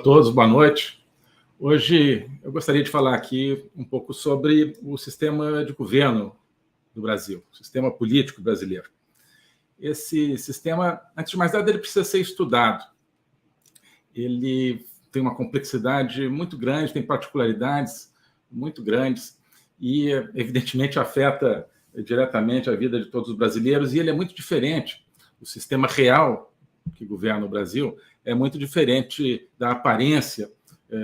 todos, boa noite. Hoje eu gostaria de falar aqui um pouco sobre o sistema de governo do Brasil, o sistema político brasileiro. Esse sistema, antes de mais nada, ele precisa ser estudado. Ele tem uma complexidade muito grande, tem particularidades muito grandes e, evidentemente, afeta diretamente a vida de todos os brasileiros, e ele é muito diferente. O sistema real que governa o Brasil é muito diferente da aparência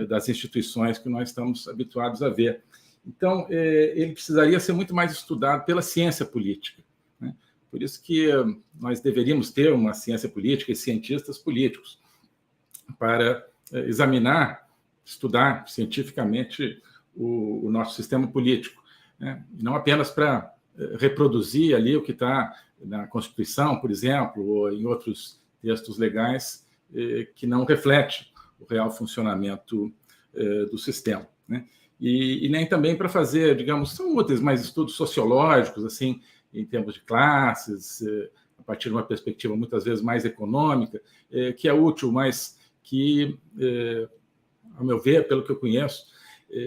das instituições que nós estamos habituados a ver. Então, ele precisaria ser muito mais estudado pela ciência política, né? Por isso que nós deveríamos ter uma ciência política e cientistas políticos para examinar, estudar cientificamente o nosso sistema político, né? Não apenas para reproduzir ali o que está na Constituição, por exemplo, ou em outros textos legais que não reflete o real funcionamento do sistema, né? E nem também para fazer, digamos, são úteis, mas estudos sociológicos, assim, em termos de classes, a partir de uma perspectiva muitas vezes mais econômica, que é útil, mas que, ao meu ver, pelo que eu conheço,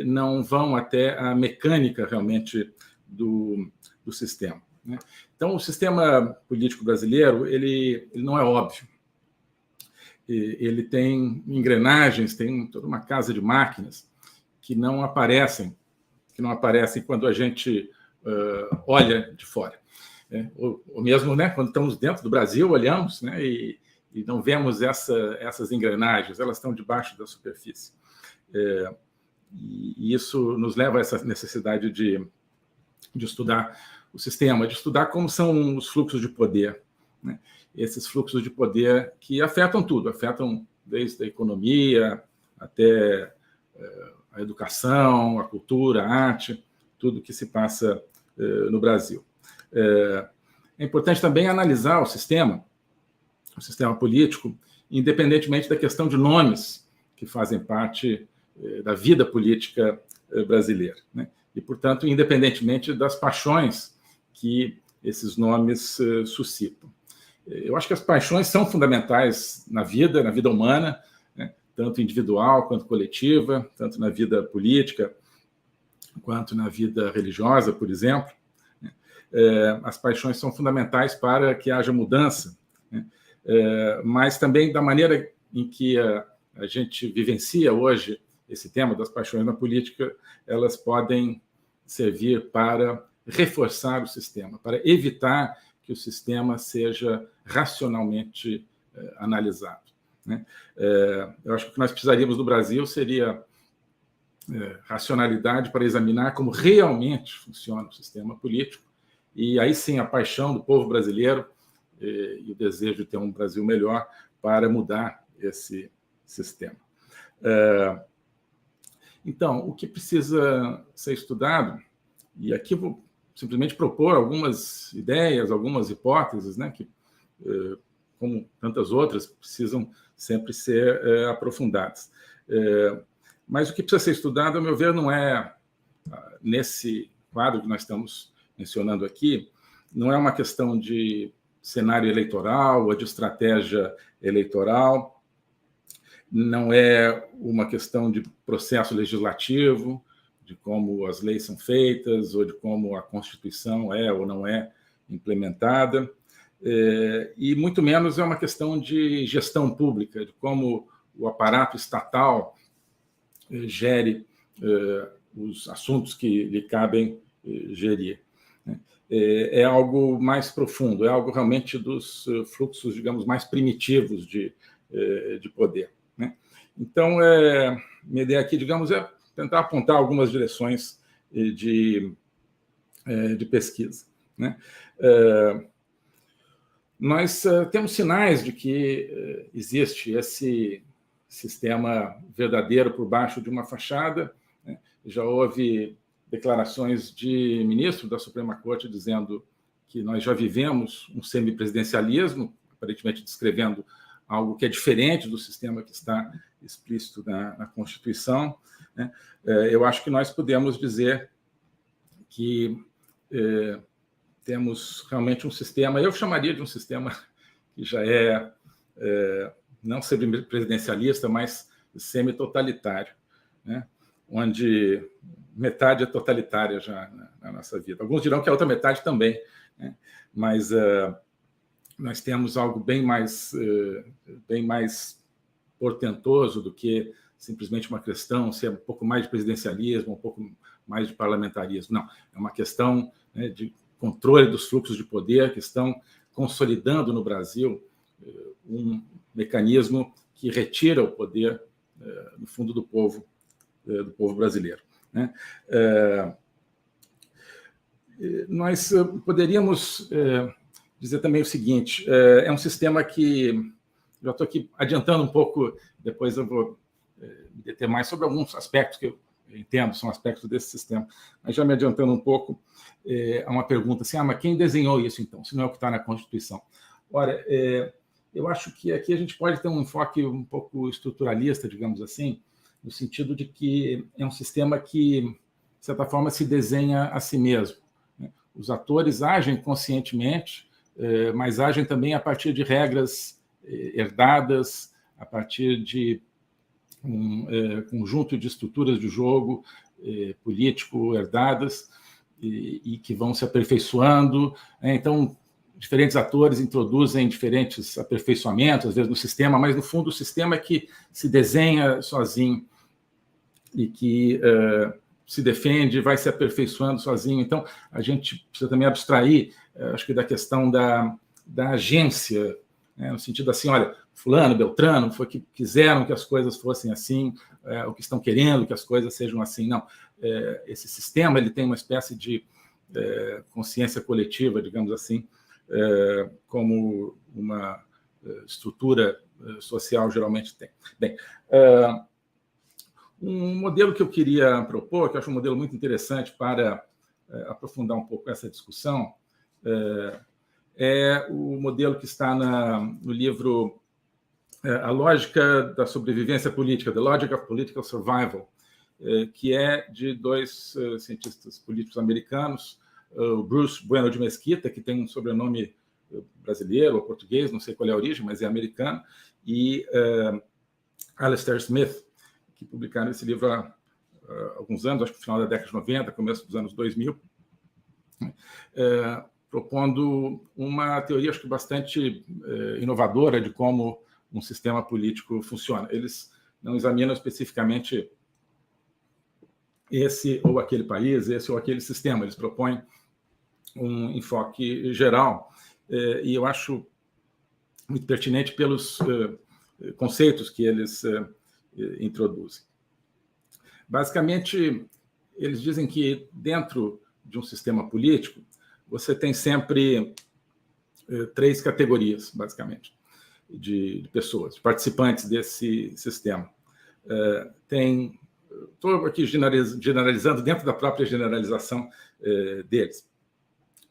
não vão até a mecânica realmente do sistema, né? Então, o sistema político brasileiro, ele não é óbvio. Ele tem engrenagens, tem toda uma casa de máquinas que não aparecem quando a gente olha de fora. Ou mesmo, né, quando estamos dentro do Brasil, olhamos, né, e não vemos essas engrenagens, elas estão debaixo da superfície. E isso nos leva a essa necessidade de estudar o sistema, de estudar como são os fluxos de poder, né? Esses fluxos de poder que afetam tudo, afetam desde a economia até a educação, a cultura, a arte, tudo que se passa no Brasil. É importante também analisar o sistema político, independentemente da questão de nomes que fazem parte da vida política brasileira, né? E, portanto, independentemente das paixões que esses nomes suscitam. Eu acho que as paixões são fundamentais na vida humana, né? Tanto individual quanto coletiva, tanto na vida política quanto na vida religiosa, por exemplo. As paixões são fundamentais para que haja mudança, né? Mas também da maneira em que a gente vivencia hoje esse tema das paixões na política, elas podem servir para reforçar o sistema, para evitar que o sistema seja racionalmente analisado, né? Eu acho que o que nós precisaríamos no Brasil seria racionalidade para examinar como realmente funciona o sistema político, e aí sim a paixão do povo brasileiro e o desejo de ter um Brasil melhor para mudar esse sistema. Então, o que precisa ser estudado, e aqui vou simplesmente propor algumas ideias, algumas hipóteses, né, que, como tantas outras, precisam sempre ser aprofundadas. Mas o que precisa ser estudado, ao meu ver, não é, nesse quadro que nós estamos mencionando aqui, não é uma questão de cenário eleitoral ou de estratégia eleitoral, não é uma questão de processo legislativo, de como as leis são feitas ou de como a Constituição é ou não é implementada, e muito menos é uma questão de gestão pública, de como o aparato estatal gere os assuntos que lhe cabem gerir. É algo mais profundo, é algo realmente dos fluxos, digamos, mais primitivos de poder, né? Então, minha ideia aqui, digamos, é tentar apontar algumas direções de pesquisa, né? Nós temos sinais de que existe esse sistema verdadeiro por baixo de uma fachada, né? Já houve declarações de ministro da Suprema Corte dizendo que nós já vivemos um semipresidencialismo, aparentemente descrevendo algo que é diferente do sistema que está explícito na Constituição, né? Eu acho que nós podemos dizer que temos realmente um sistema, eu chamaria de um sistema que já não semipresidencialista, mas semi-totalitário, né? Onde metade é totalitária já na nossa vida. Alguns dirão que a outra metade também, né? Mas nós temos algo bem mais portentoso do que simplesmente uma questão, se é um pouco mais de presidencialismo, um pouco mais de parlamentarismo. Não, é uma questão, né, de controle dos fluxos de poder que estão consolidando no Brasil um mecanismo que retira o poder, no fundo, do povo brasileiro, né? Nós poderíamos dizer também o seguinte: é um sistema que, já estou aqui adiantando um pouco, depois eu vou me deter mais sobre alguns aspectos que eu entendo, são aspectos desse sistema, mas já me adiantando um pouco, há uma pergunta assim: mas quem desenhou isso, então, se não é o que está na Constituição? Ora, eu acho que aqui a gente pode ter um enfoque um pouco estruturalista, digamos assim, no sentido de que é um sistema que, de certa forma, se desenha a si mesmo, né? Os atores agem conscientemente, mas agem também a partir de regras herdadas, a partir de um conjunto de estruturas de jogo político herdadas e que vão se aperfeiçoando. Então, diferentes atores introduzem diferentes aperfeiçoamentos, às vezes, no sistema, mas, no fundo, o sistema é que se desenha sozinho e que se defende, vai se aperfeiçoando sozinho. Então, a gente precisa também abstrair, acho que, da questão da agência, né, no sentido assim: olha, fulano, beltrano, foi que quiseram que as coisas fossem assim, ou que estão querendo que as coisas sejam assim. Não. Esse sistema ele tem uma espécie de consciência coletiva, digamos assim, como uma estrutura social geralmente tem. Bem, um modelo que eu queria propor, que eu acho um modelo muito interessante para aprofundar um pouco essa discussão, é o modelo que está no livro A Lógica da Sobrevivência Política, The Logic of Political Survival, que é de dois cientistas políticos americanos, o Bruce Bueno de Mesquita, que tem um sobrenome brasileiro ou português, não sei qual é a origem, mas é americano, e Alistair Smith, que publicaram esse livro há alguns anos, acho que no final da década de 90, começo dos anos 2000, propondo uma teoria, acho que bastante inovadora de como um sistema político funciona. Eles não examinam especificamente esse ou aquele país, esse ou aquele sistema, eles propõem um enfoque geral, e eu acho muito pertinente pelos conceitos que eles introduzem. Basicamente, eles dizem que dentro de um sistema político, você tem sempre três categorias, basicamente, de pessoas, de participantes desse sistema. Estou aqui generalizando dentro da própria generalização deles,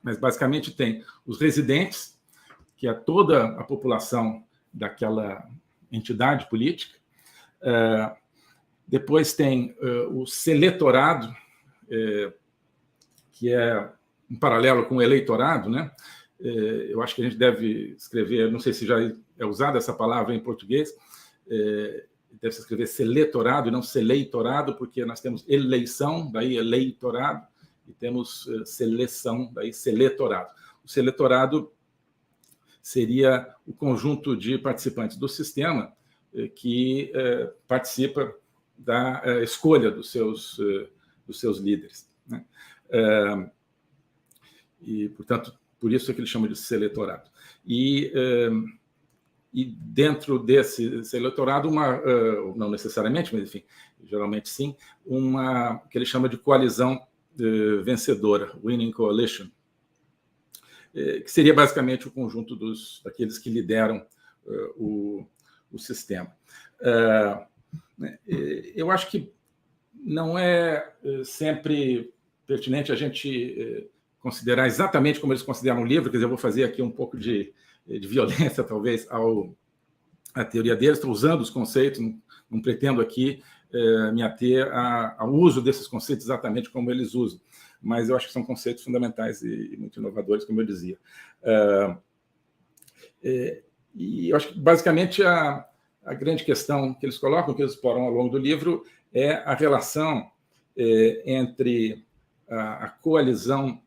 mas basicamente tem os residentes, que é toda a população daquela entidade política. Depois tem o seletorado, que é um paralelo com o eleitorado, né? Eu acho que a gente deve escrever, não sei se já é usada essa palavra em português, deve se escrever seletorado e não seleitorado, porque nós temos eleição, daí eleitorado, e temos seleção, daí seletorado. O seletorado seria o conjunto de participantes do sistema que participa da escolha dos seus líderes, né? E, portanto, por isso é que ele chama de seletorado. E dentro desse eleitorado, não necessariamente, mas enfim, geralmente sim, uma que ele chama de coalizão vencedora, winning coalition, que seria basicamente o conjunto daqueles que lideram o sistema. Eu acho que não é sempre pertinente a gente considerar exatamente como eles consideram o livro, quer dizer, eu vou fazer aqui um pouco de violência, talvez, à teoria deles. Estou usando os conceitos, não pretendo aqui me ater ao uso desses conceitos exatamente como eles usam, mas eu acho que são conceitos fundamentais e muito inovadores, como eu dizia. E eu acho que, basicamente, a grande questão que eles colocam, que eles exploram ao longo do livro, é a relação entre a coalizão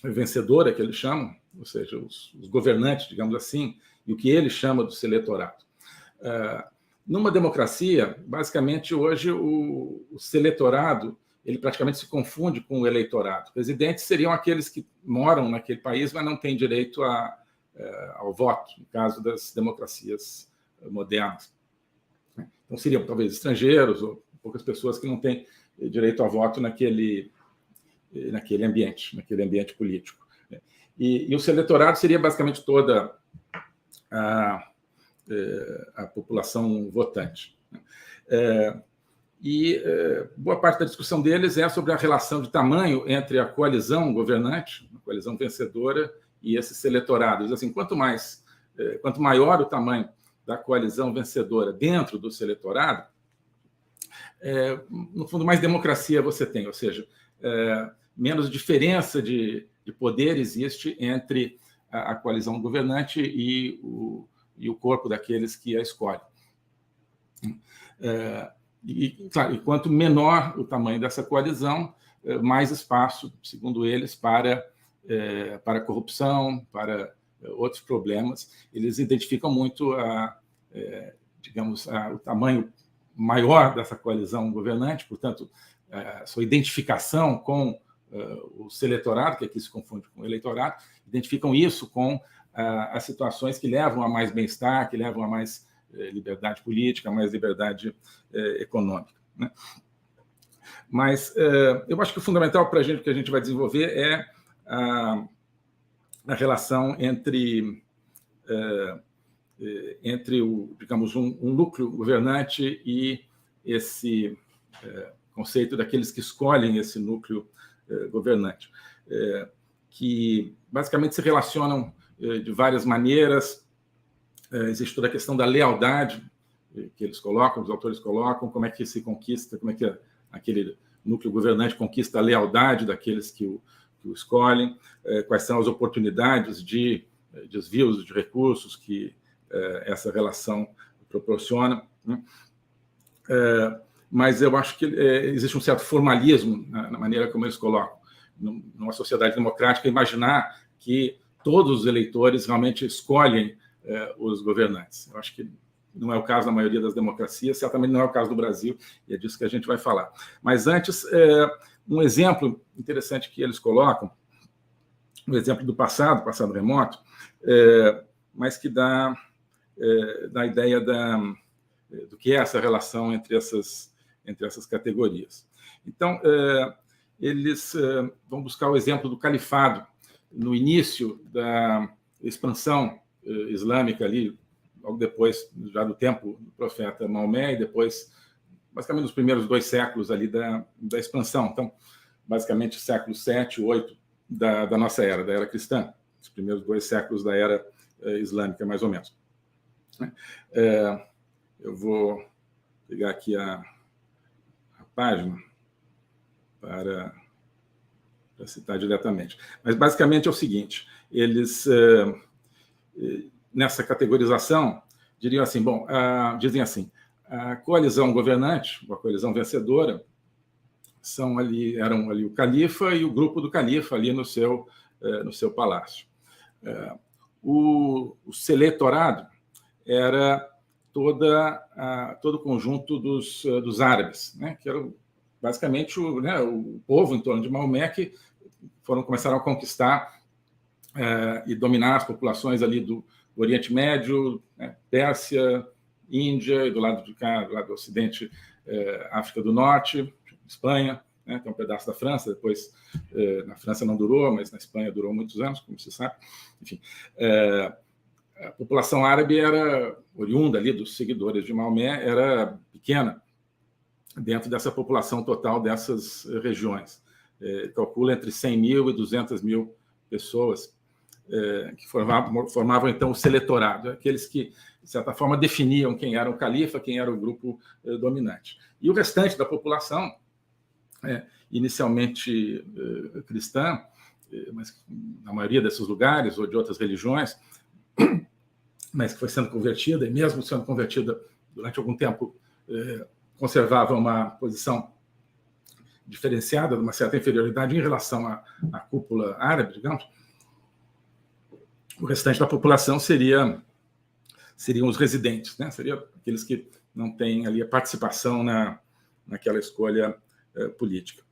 vencedora, que eles chamam, ou seja, os governantes, digamos assim, e o que ele chama do seleitorado. Numa democracia, basicamente, hoje, o seleitorado ele praticamente se confunde com o eleitorado. Presidentes seriam aqueles que moram naquele país, mas não têm direito ao voto, no caso das democracias modernas. Então, seriam talvez estrangeiros ou poucas pessoas que não têm direito ao voto naquele ambiente político. E o seleitorado seria basicamente toda a população votante. Boa parte da discussão deles é sobre a relação de tamanho entre a coalizão governante, a coalizão vencedora, e esse seleitorado. Diz assim, quanto maior o tamanho da coalizão vencedora dentro do seleitorado, no fundo, mais democracia você tem, ou seja, menos diferença de poder existe entre a coalizão governante e o corpo daqueles que a escolhem. Claro, e quanto menor o tamanho dessa coalizão, mais espaço, segundo eles, para corrupção, para outros problemas. Eles identificam muito o tamanho maior dessa coalizão governante, portanto, a sua identificação com o seleitorado, que aqui se confunde com o eleitorado, identificam isso com as situações que levam a mais bem-estar, que levam a mais liberdade política, mais liberdade econômica. Né? Mas eu acho que o fundamental para a gente, que a gente vai desenvolver é a relação entre digamos, um núcleo governante e esse conceito daqueles que escolhem esse núcleo governante, que basicamente se relacionam de várias maneiras. Existe toda a questão da lealdade que eles colocam, os autores colocam, como é que se conquista, como é que aquele núcleo governante conquista a lealdade daqueles que o escolhem, quais são as oportunidades de desvios de recursos que essa relação proporciona. Né? Mas eu acho que existe um certo formalismo na maneira como eles colocam. Numa sociedade democrática, imaginar que todos os eleitores realmente escolhem os governantes. Eu acho que não é o caso na maioria das democracias, certamente não é o caso do Brasil, e é disso que a gente vai falar. Mas antes, um exemplo interessante que eles colocam, um exemplo do passado remoto, mas que dá a ideia do que é essa relação entre essas categorias. Então, eles vão buscar o exemplo do califado no início da expansão islâmica ali, logo depois, já do tempo do profeta Maomé, e depois, basicamente, nos primeiros 2 séculos ali da expansão. Então, basicamente, séculos 7, 8 da nossa era, da era cristã, os primeiros 2 séculos da era islâmica, mais ou menos. Eu vou pegar aqui a página para citar diretamente. Mas, basicamente, é o seguinte, eles, nessa categorização, diriam assim, dizem assim, a coalizão governante, a coalizão vencedora, eram ali o califa e o grupo do califa ali no seu palácio. O seleitorado era todo o conjunto dos árabes, né, que era basicamente o povo em torno de Maomé que começaram a conquistar e dominar as populações ali do Oriente Médio, né, Pérsia, Índia, e do lado de cá, do lado do Ocidente, África do Norte, Espanha, né, que é um pedaço da França. Depois, na França não durou, mas na Espanha durou muitos anos, como se sabe. Enfim, a população árabe era oriunda ali dos seguidores de Maomé, era pequena dentro dessa população total dessas regiões. Calcula entre 100 mil e 200 mil pessoas que formavam, então, o seleitorado, aqueles que, de certa forma, definiam quem era o califa, quem era o grupo dominante. E o restante da população, inicialmente cristã, mas na maioria desses lugares, ou de outras religiões, mas que foi sendo convertida, e mesmo sendo convertida durante algum tempo, conservava uma posição diferenciada, de uma certa inferioridade em relação à cúpula árabe, digamos. O restante da população seriam os residentes, né? Seriam aqueles que não têm ali a participação naquela escolha política.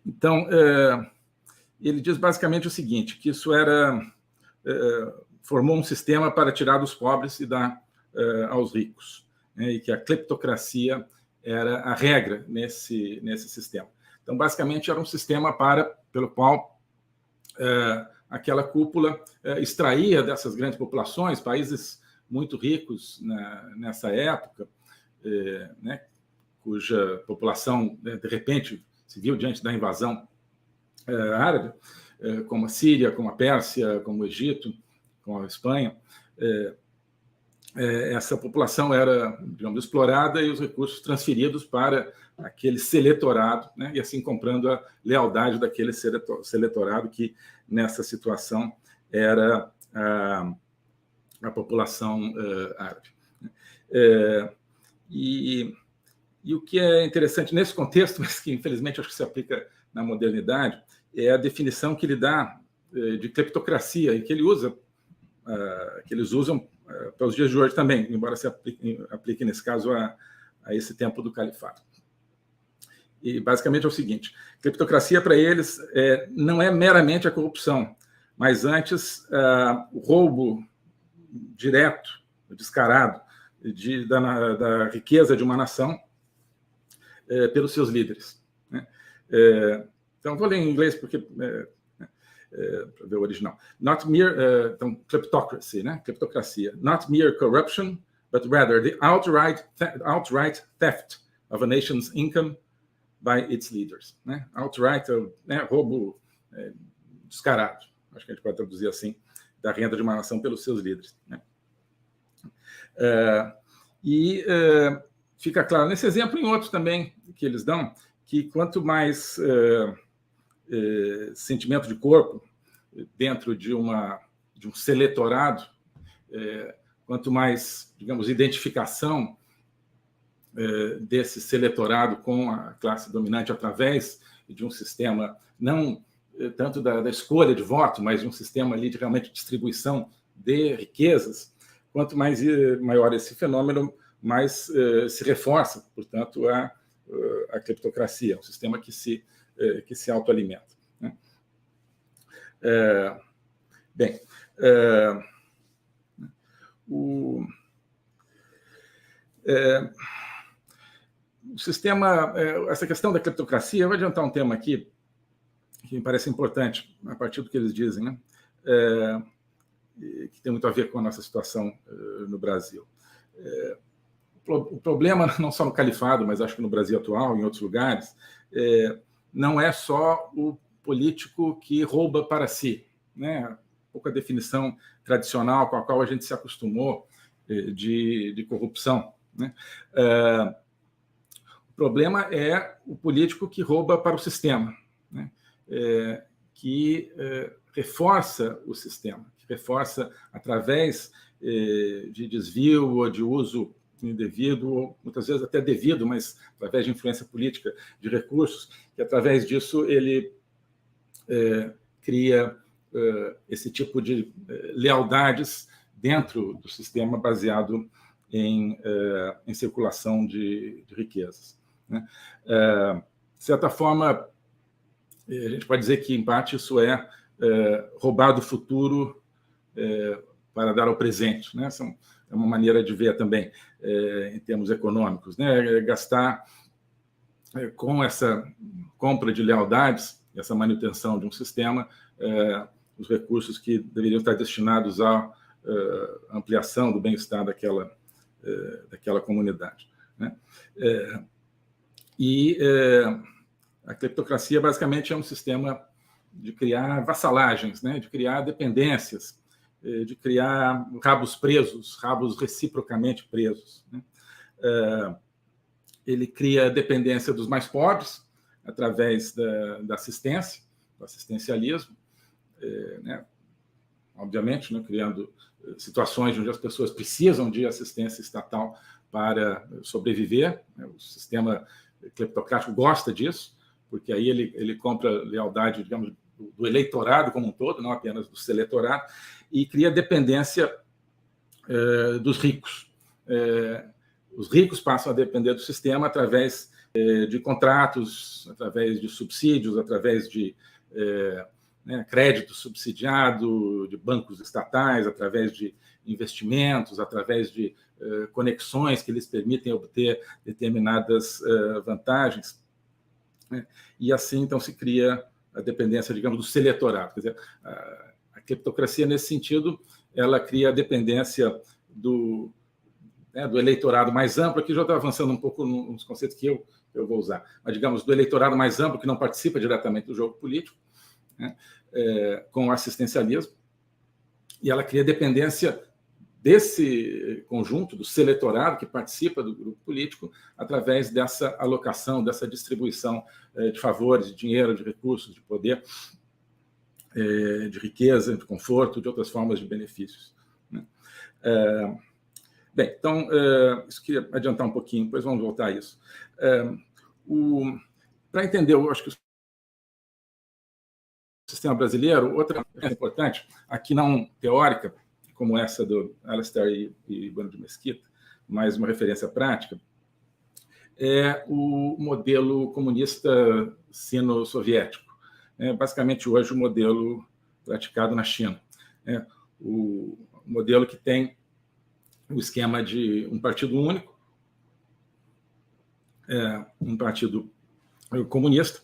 Então, ele diz basicamente o seguinte, que isso formou um sistema para tirar dos pobres e dar aos ricos, né? E que a cleptocracia era a regra nesse sistema. Então, basicamente, era um sistema pelo qual aquela cúpula extraía dessas grandes populações, países muito ricos nessa época, né, cuja população, de repente, se viu diante da invasão árabe, como a Síria, como a Pérsia, como o Egito, como a Espanha. Essa população era, digamos, explorada e os recursos transferidos para aquele seletorado, né, e assim comprando a lealdade daquele seletorado que, nessa situação, era a população árabe. E o que é interessante nesse contexto, mas que, infelizmente, acho que se aplica na modernidade, é a definição que ele dá de cleptocracia, e que eles usam para os dias de hoje também, embora se aplique nesse caso a esse tempo do califado. E basicamente é o seguinte: cleptocracia para eles não é meramente a corrupção, mas antes o roubo direto, descarado da riqueza de uma nação pelos seus líderes, né? Então vou ler em inglês porque para ver o original. Not mere, então, kleptocracy, né? Kleptocracia. Not mere corruption, but rather the outright theft of a nation's income by its leaders, né? Outright, né? Roubo descarado, acho que a gente pode traduzir assim, da renda de uma nação pelos seus líderes, né? Fica claro nesse exemplo e em outros também que eles dão, que quanto mais sentimento de corpo dentro de um seletorado, quanto mais, digamos, identificação desse seletorado com a classe dominante através de um sistema, não tanto da escolha de voto, mas de um sistema ali de realmente distribuição de riquezas, quanto maior esse fenômeno, mais se reforça, portanto, a cleptocracia, um sistema que se autoalimenta, né? O sistema, essa questão da cleptocracia, eu vou adiantar um tema aqui que me parece importante, a partir do que eles dizem, né? Que tem muito a ver com a nossa situação no Brasil. O problema, não só no califado, mas acho que no Brasil atual, em outros lugares, não é só o político que rouba para si, né? Um pouco a definição tradicional com a qual a gente se acostumou de corrupção, né? O problema é o político que rouba para o sistema, né? Que reforça o sistema, que reforça através de desvio ou de uso indevido, ou muitas vezes até devido, mas através de influência política de recursos, que através disso ele cria esse tipo de lealdades dentro do sistema baseado em circulação de riquezas, né? De certa forma, a gente pode dizer que, em parte, isso é roubar do futuro para dar ao presente, né? É uma maneira de ver também, em termos econômicos, né? Gastar com essa compra de lealdades, essa manutenção de um sistema, os recursos que deveriam estar destinados à ampliação do bem-estar daquela comunidade, né? A cleptocracia, basicamente, é um sistema de criar vassalagens, né? De criar dependências, de criar rabos presos, rabos reciprocamente presos, né? Ele cria a dependência dos mais pobres através da assistência, do assistencialismo, né? obviamente, né, criando situações onde as pessoas precisam de assistência estatal para sobreviver. O sistema cleptocrático gosta disso, porque aí ele compra lealdade, digamos, do eleitorado como um todo, não apenas do seleitorado, e cria dependência dos ricos. Os ricos passam a depender do sistema através de contratos, através de subsídios, através de crédito subsidiado, de bancos estatais, através de investimentos, através de conexões que lhes permitem obter determinadas vantagens. E assim, então, se cria a dependência, digamos, do seleitorado. Quer dizer, a cleptocracia, nesse sentido, ela cria a dependência do eleitorado mais amplo. Aqui já estou avançando um pouco nos conceitos que eu vou usar, mas, digamos, do eleitorado mais amplo, que não participa diretamente do jogo político, né, com o assistencialismo, e ela cria dependência desse conjunto, do seleitorado que participa do grupo político, através dessa alocação, dessa distribuição de favores, de dinheiro, de recursos, de poder, de riqueza, de conforto, de outras formas de benefícios. Né? Bem, então, isso queria adiantar um pouquinho, depois vamos voltar a isso. Para entender, eu acho que o sistema brasileiro, outra coisa importante, aqui não teórica, como essa do Alastair e Bueno de Mesquita, mais uma referência prática, é o modelo comunista sino-soviético. Basicamente, hoje, o modelo praticado na China. O modelo que tem o esquema de um partido único, um partido comunista,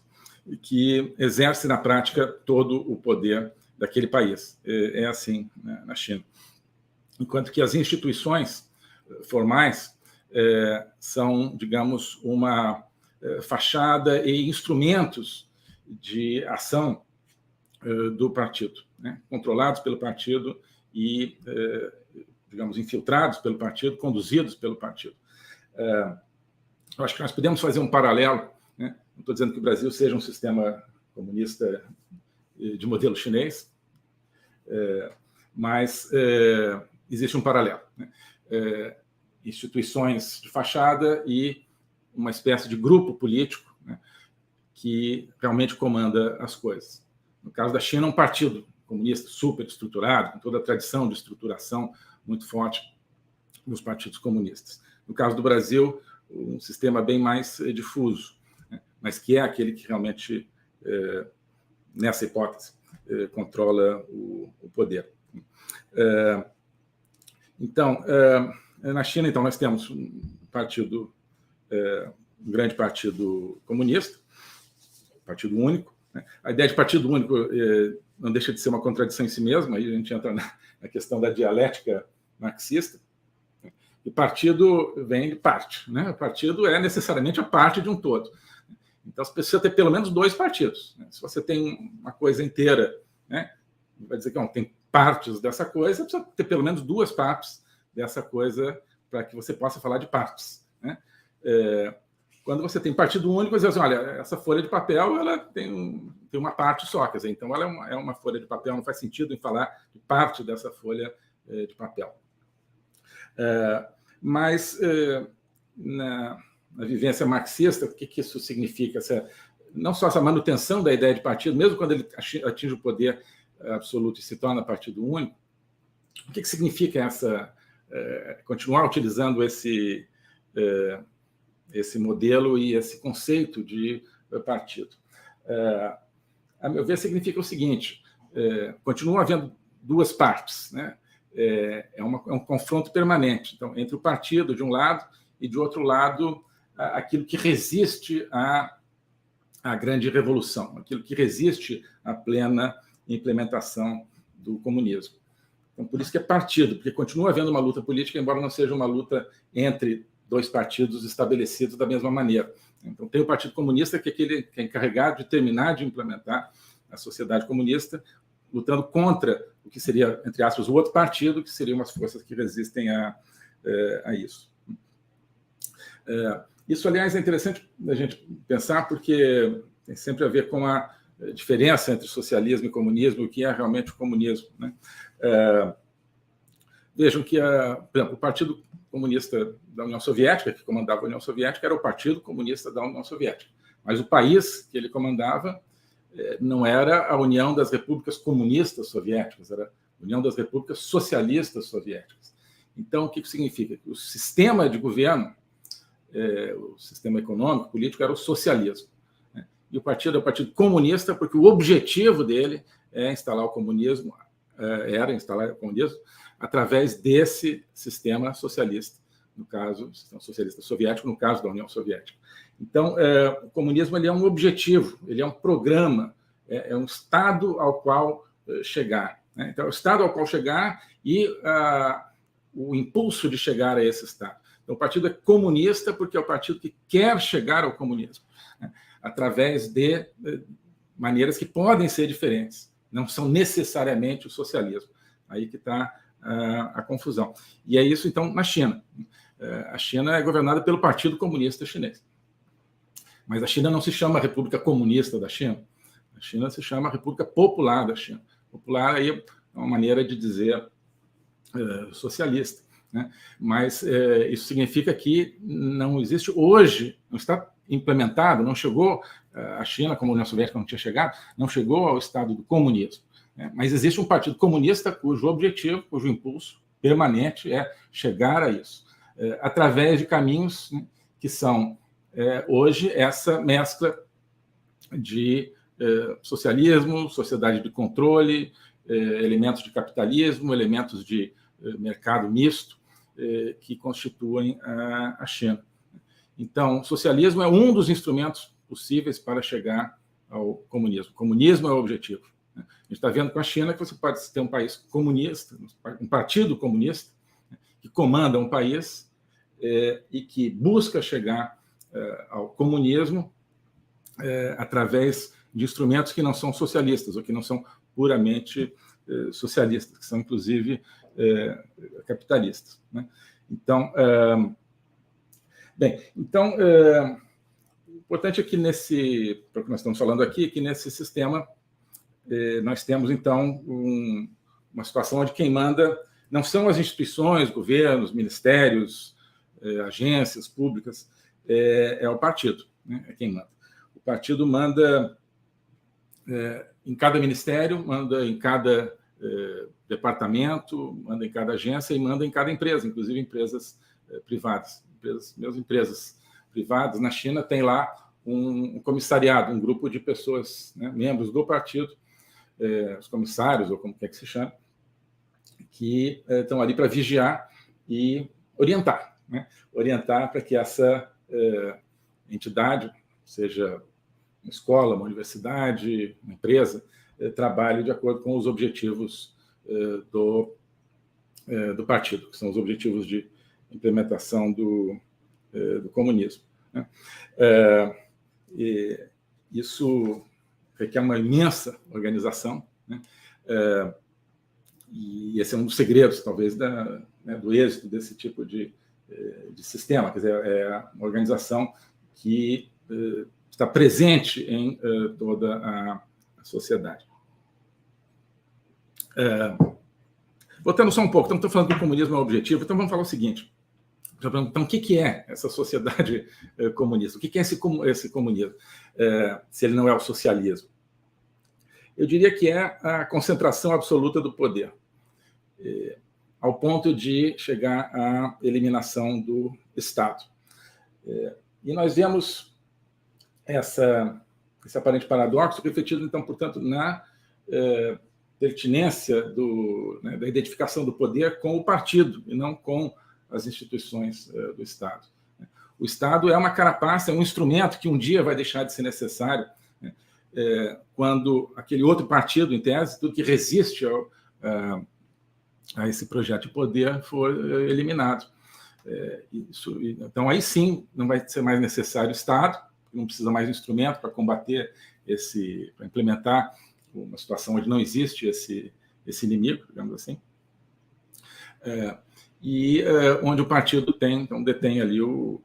que exerce na prática todo o poder daquele país. É assim, né, na China. Enquanto que as instituições formais são, digamos, uma fachada e instrumentos de ação do partido, né, controlados pelo partido e, digamos, infiltrados pelo partido, conduzidos pelo partido. Eu acho que nós podemos fazer um paralelo, né? Não estou dizendo que o Brasil seja um sistema comunista de modelo chinês, mas existe um paralelo, né? Instituições de fachada e uma espécie de grupo político, né, que realmente comanda as coisas. No caso da China, um partido comunista super estruturado, com toda a tradição de estruturação muito forte nos partidos comunistas. No caso do Brasil, um sistema bem mais difuso, né, mas que é aquele que realmente, nessa hipótese, controla o poder. Então, na China, então, nós temos um partido, um grande partido comunista, partido único, né? A ideia de partido único não deixa de ser uma contradição em si mesma, aí a gente entra na questão da dialética marxista. E partido vem de parte, né? O partido é necessariamente a parte de um todo. Então, você precisa ter pelo menos dois partidos, né? Se você tem uma coisa inteira, né, vai dizer que não, tem partes dessa coisa, você precisa ter pelo menos duas partes dessa coisa para que você possa falar de partes, né? Quando você tem partido único, você diz assim, olha, essa folha de papel ela tem uma parte só, quer dizer, então ela é uma folha de papel, não faz sentido em falar de parte dessa folha de papel. Mas na vivência marxista, o que isso significa? Não só essa manutenção da ideia de partido, mesmo quando ele atinge o poder absoluto e se torna partido único, o que significa continuar utilizando esse modelo e esse conceito de partido? A meu ver, significa o seguinte: continua havendo duas partes, né? É um confronto permanente, então, entre o partido de um lado e de outro lado aquilo que resiste à grande revolução, aquilo que resiste à plena implementação do comunismo. Então, por isso que é partido, porque continua havendo uma luta política, embora não seja uma luta entre dois partidos estabelecidos da mesma maneira. Então, tem o Partido Comunista, que é aquele que é encarregado de terminar de implementar a sociedade comunista, lutando contra o que seria, entre aspas, o outro partido, que seriam as forças que resistem a isso. Isso, aliás, é interessante a gente pensar, porque tem sempre a ver com a diferença entre socialismo e comunismo, o que é realmente o comunismo, né? Vejam que, por exemplo, o Partido Comunista da União Soviética, que comandava a União Soviética, era o Partido Comunista da União Soviética. Mas o país que ele comandava não era a União das Repúblicas Comunistas Soviéticas, era a União das Repúblicas Socialistas Soviéticas. Então, o que significa? O sistema de governo, o sistema econômico, político, era o socialismo. E o partido é o Partido Comunista, porque o objetivo dele é instalar o comunismo, era instalar o comunismo através desse sistema socialista, no caso, o sistema socialista soviético, no caso da União Soviética. Então, o comunismo ele é um objetivo, ele é um programa, é um estado ao qual chegar. Né? Então, é o estado ao qual chegar e o impulso de chegar a esse estado. Então, o partido é comunista porque é o partido que quer chegar ao comunismo, né? Através de maneiras que podem ser diferentes, não são necessariamente o socialismo. Aí que está a confusão. E é isso, então, na China. A China é governada pelo Partido Comunista Chinês. Mas a China não se chama República Comunista da China. A China se chama República Popular da China. Popular aí é uma maneira de dizer socialista, né? Mas isso significa que não existe hoje, não está implementado, não chegou a China, como a União Soviética não tinha chegado, não chegou ao estado do comunismo. Mas existe um partido comunista cujo objetivo, cujo impulso permanente é chegar a isso, através de caminhos, né, que são, hoje, essa mescla de socialismo, sociedade de controle, elementos de capitalismo, elementos de mercado misto, que constituem a China. Então, o socialismo é um dos instrumentos possíveis para chegar ao comunismo. O comunismo é o objetivo. A gente está vendo com a China que você pode ter um país comunista, um partido comunista, que comanda um país e que busca chegar ao comunismo através de instrumentos que não são socialistas ou que não são puramente socialistas, que são, inclusive, capitalistas. Né? Então, o importante é que para o que nós estamos falando aqui, que nesse sistema nós temos, então, uma situação onde quem manda não são as instituições, governos, ministérios, agências públicas, é o partido, né? É quem manda. O partido manda em cada ministério, manda em cada departamento, manda em cada agência e manda em cada empresa, inclusive empresas privadas. Mesmo empresas privadas, na China, tem lá um comissariado, um grupo de pessoas, né, membros do partido, os comissários, ou como quer que se chame, que estão ali para vigiar e orientar, né? Orientar para que essa entidade, seja uma escola, uma universidade, uma empresa, trabalhe de acordo com os objetivos do partido, que são os objetivos de implementação do comunismo. Né? E isso requer uma imensa organização, né? E esse é um dos segredos, talvez, do êxito desse tipo de sistema. Quer dizer, é uma organização que está presente em toda a sociedade. Voltando só um pouco, estamos falando que o comunismo é o objetivo, então vamos falar o seguinte. Então, o que é essa sociedade comunista? O que é esse comunismo, se ele não é o socialismo? Eu diria que é a concentração absoluta do poder, ao ponto de chegar à eliminação do Estado. E nós vemos esse aparente paradoxo refletido, então, portanto, na pertinência da identificação do poder com o partido e não com as instituições do Estado. O Estado é uma carapaça, é um instrumento que um dia vai deixar de ser necessário, né, quando aquele outro partido, em tese, tudo que resiste a esse projeto de poder for eliminado. Então, aí sim, não vai ser mais necessário o Estado, não precisa mais de instrumento para combater para implementar uma situação onde não existe esse inimigo, digamos assim. Onde o partido detém ali o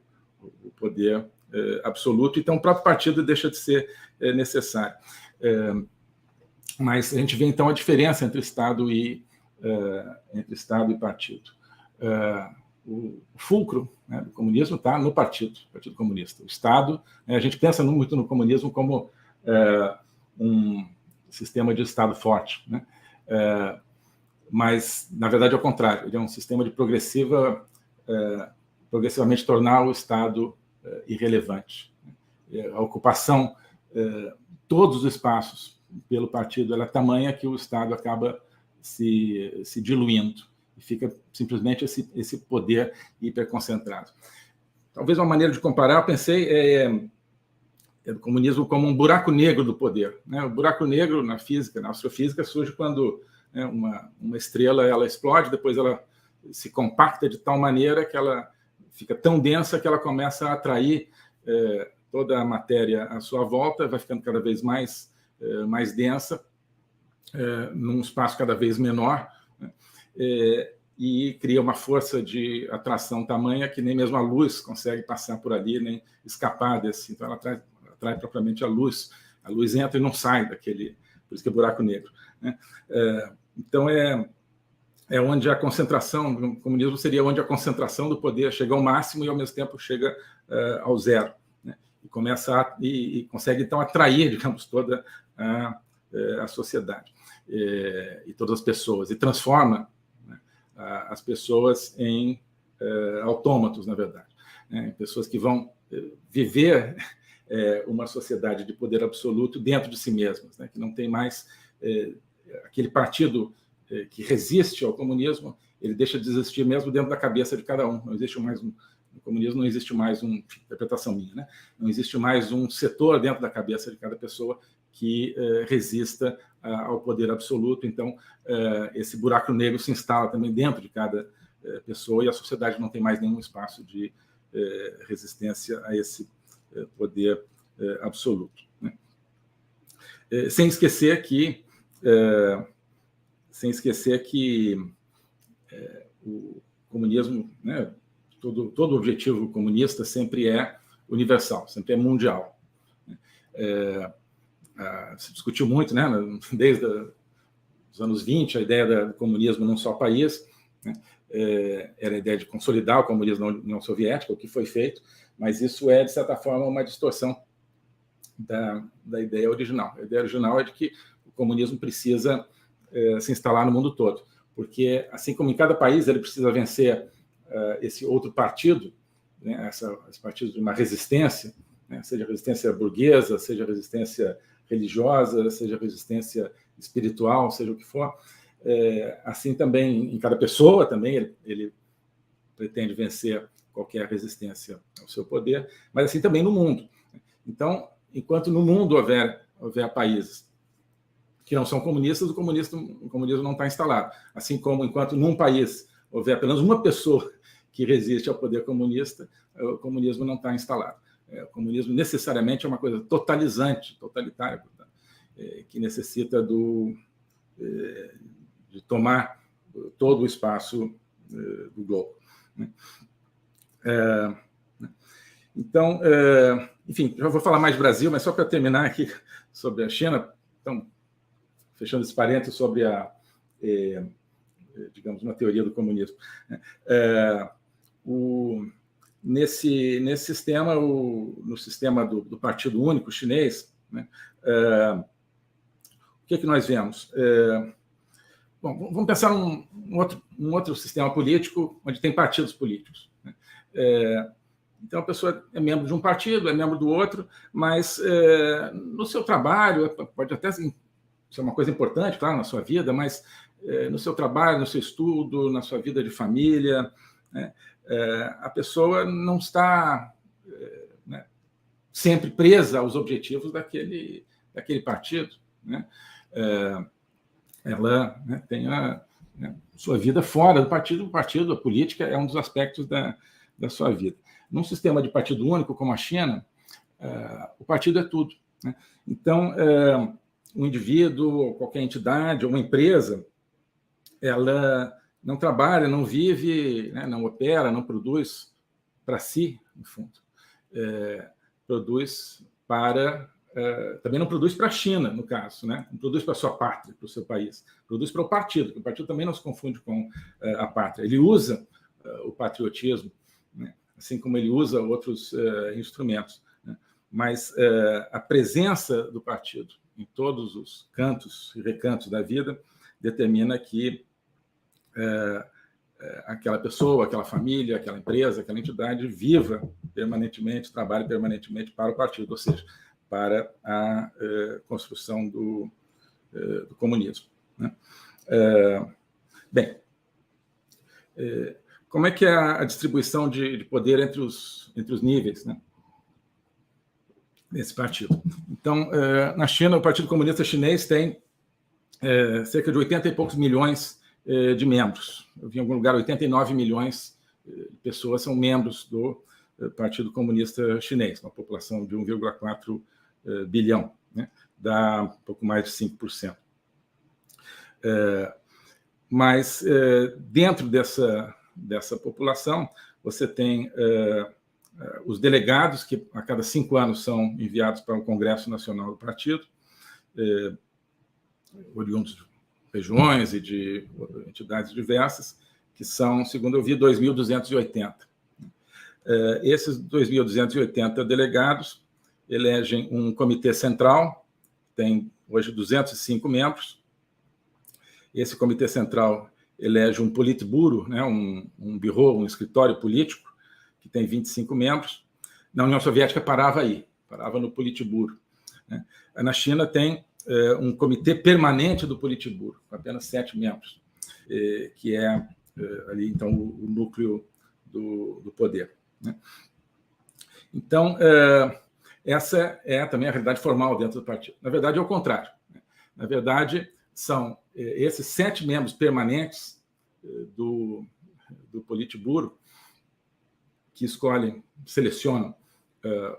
poder absoluto, então o próprio partido deixa de ser necessário. Mas a gente vê, então, a diferença entre o Estado e entre Estado e partido. O fulcro, né, do comunismo está no Partido Comunista. O Estado, né, a gente pensa muito no comunismo como um sistema de Estado forte, né? Mas, na verdade, é o contrário. Ele é um sistema de progressivamente tornar o Estado irrelevante. A ocupação, todos os espaços pelo partido, ela é tamanha que o Estado acaba se diluindo e fica simplesmente esse poder hiperconcentrado. Talvez uma maneira de comparar, eu pensei, o comunismo como um buraco negro do poder, né? O buraco negro na física, na astrofísica, surge quando, né, uma estrela ela explode, depois ela se compacta de tal maneira que ela fica tão densa que ela começa a atrair toda a matéria à sua volta, vai ficando cada vez mais densa, num espaço cada vez menor, né? E cria uma força de atração tamanha que nem mesmo a luz consegue passar por ali, nem escapar desse. Então, ela atrai propriamente a luz. A luz entra e não sai daquele. Por isso que é buraco negro, né? Então, é onde a concentração, o comunismo seria onde a concentração do poder chega ao máximo e, ao mesmo tempo, chega ao zero, né? E consegue, então, atrair, digamos, toda a sociedade e todas as pessoas, e transforma, né, as pessoas em autômatos, na verdade, né? Pessoas que vão viver uma sociedade de poder absoluto dentro de si mesmas, né? Que não tem mais aquele partido que resiste ao comunismo, ele deixa de existir mesmo dentro da cabeça de cada um. Não existe mais no comunismo não existe mais interpretação minha, né? Não existe mais um setor dentro da cabeça de cada pessoa que resista ao poder absoluto. Então, esse buraco negro se instala também dentro de cada pessoa e a sociedade não tem mais nenhum espaço de resistência a esse poder absoluto, né? Sem esquecer que o comunismo, né, todo objetivo comunista sempre é universal, sempre é mundial. Se discutiu muito, né, desde os anos 20, a ideia do comunismo num só país, né? Era a ideia de consolidar o comunismo na União Soviética, o que foi feito, mas isso é, de certa forma, uma distorção da ideia original. A ideia original é de que o comunismo precisa se instalar no mundo todo, porque, assim como em cada país ele precisa vencer esse outro partido, né, esse partido de uma resistência, né, seja resistência burguesa, seja resistência religiosa, seja resistência espiritual, seja o que for, assim também em cada pessoa também ele pretende vencer qualquer resistência ao seu poder, mas assim também no mundo. Então, enquanto no mundo houver países que não são comunistas, o comunismo não está instalado. Assim como, enquanto num país houver apenas uma pessoa que resiste ao poder comunista, o comunismo não está instalado. O comunismo necessariamente é uma coisa totalizante, totalitária, portanto, que necessita de tomar todo o espaço do globo, né? Então, enfim, já vou falar mais do Brasil, mas só para terminar aqui sobre a China, então, fechando esse parênteses sobre digamos, uma teoria do comunismo, né? Nesse sistema, no sistema do Partido Único Chinês, né, o que nós vemos? Bom, vamos pensar um outro sistema político onde tem partidos políticos, né? Então, a pessoa é membro de um partido, é membro do outro, mas no seu trabalho, pode até ser uma coisa importante, claro, na sua vida, mas no seu trabalho, no seu estudo, na sua vida de família, né, a pessoa não está né, sempre presa aos objetivos daquele partido, né? Ela, né, tem a sua vida fora do partido. O partido, a política, é um dos aspectos da sua vida. Num sistema de partido único, como a China, o partido é tudo, né? Então, um indivíduo, qualquer entidade, ou uma empresa, ela não trabalha, não vive, né, não opera, não produz para si, no fundo. Produz para também não produz para a China, no caso, né? Não produz para a sua pátria, para o seu país, produz para o partido, porque o partido também não se confunde com a pátria. Ele usa o patriotismo, né? Assim como ele usa outros instrumentos, né? Mas a presença do partido em todos os cantos e recantos da vida determina que aquela pessoa, aquela família, aquela empresa, aquela entidade viva permanentemente, trabalhe permanentemente para o partido, ou seja, para a construção do comunismo, né? Bem, como é que é a distribuição de poder entre os níveis, né, nesse partido? Então, na China, o Partido Comunista Chinês tem cerca de 80 e poucos milhões de membros. Eu vi em algum lugar 89 milhões de pessoas são membros do Partido Comunista Chinês, uma população de 1,4 bilhão, né? Dá um pouco mais de 5%. Mas dentro dessa população, você tem os delegados, que a cada 5 anos são enviados para o Congresso Nacional do Partido, oriundos de regiões e de entidades diversas, que são, segundo eu vi, 2.280. Esses 2.280 delegados elegem um comitê central, tem hoje 205 membros. Esse comitê central elege um politburo, né, um bureau, um escritório político, que tem 25 membros. Na União Soviética parava aí, parava no politburo, né? Na China tem um comitê permanente do politburo, com apenas 7 membros, que é ali, então, o núcleo do poder, né? Então, essa é também a realidade formal dentro do partido. Na verdade, é o contrário, né? Na verdade, são esses 7 membros permanentes do politburo que escolhem, selecionam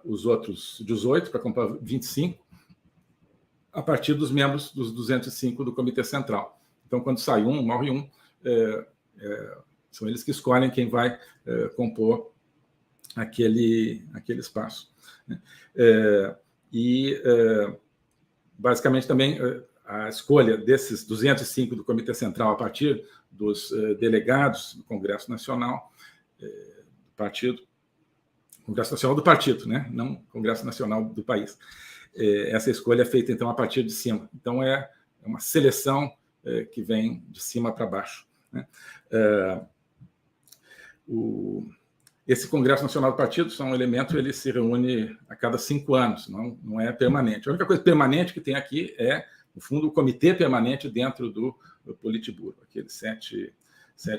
os outros 18 para comprar 25, a partir dos membros dos 205 do Comitê Central. Então, quando sai um, morre um, são eles que escolhem quem vai compor aquele espaço, né? Basicamente, também, a escolha desses 205 do Comitê Central a partir dos delegados do Congresso Nacional do Partido, Congresso Nacional do Partido, né? Não Congresso Nacional do país. Essa escolha é feita, então, a partir de cima. Então, é uma seleção que vem de cima para baixo, né? Esse Congresso Nacional do Partido são um elemento, ele se reúne a cada 5 anos, não é permanente. A única coisa permanente que tem aqui é, no fundo, o comitê permanente dentro do politburo, aqueles 7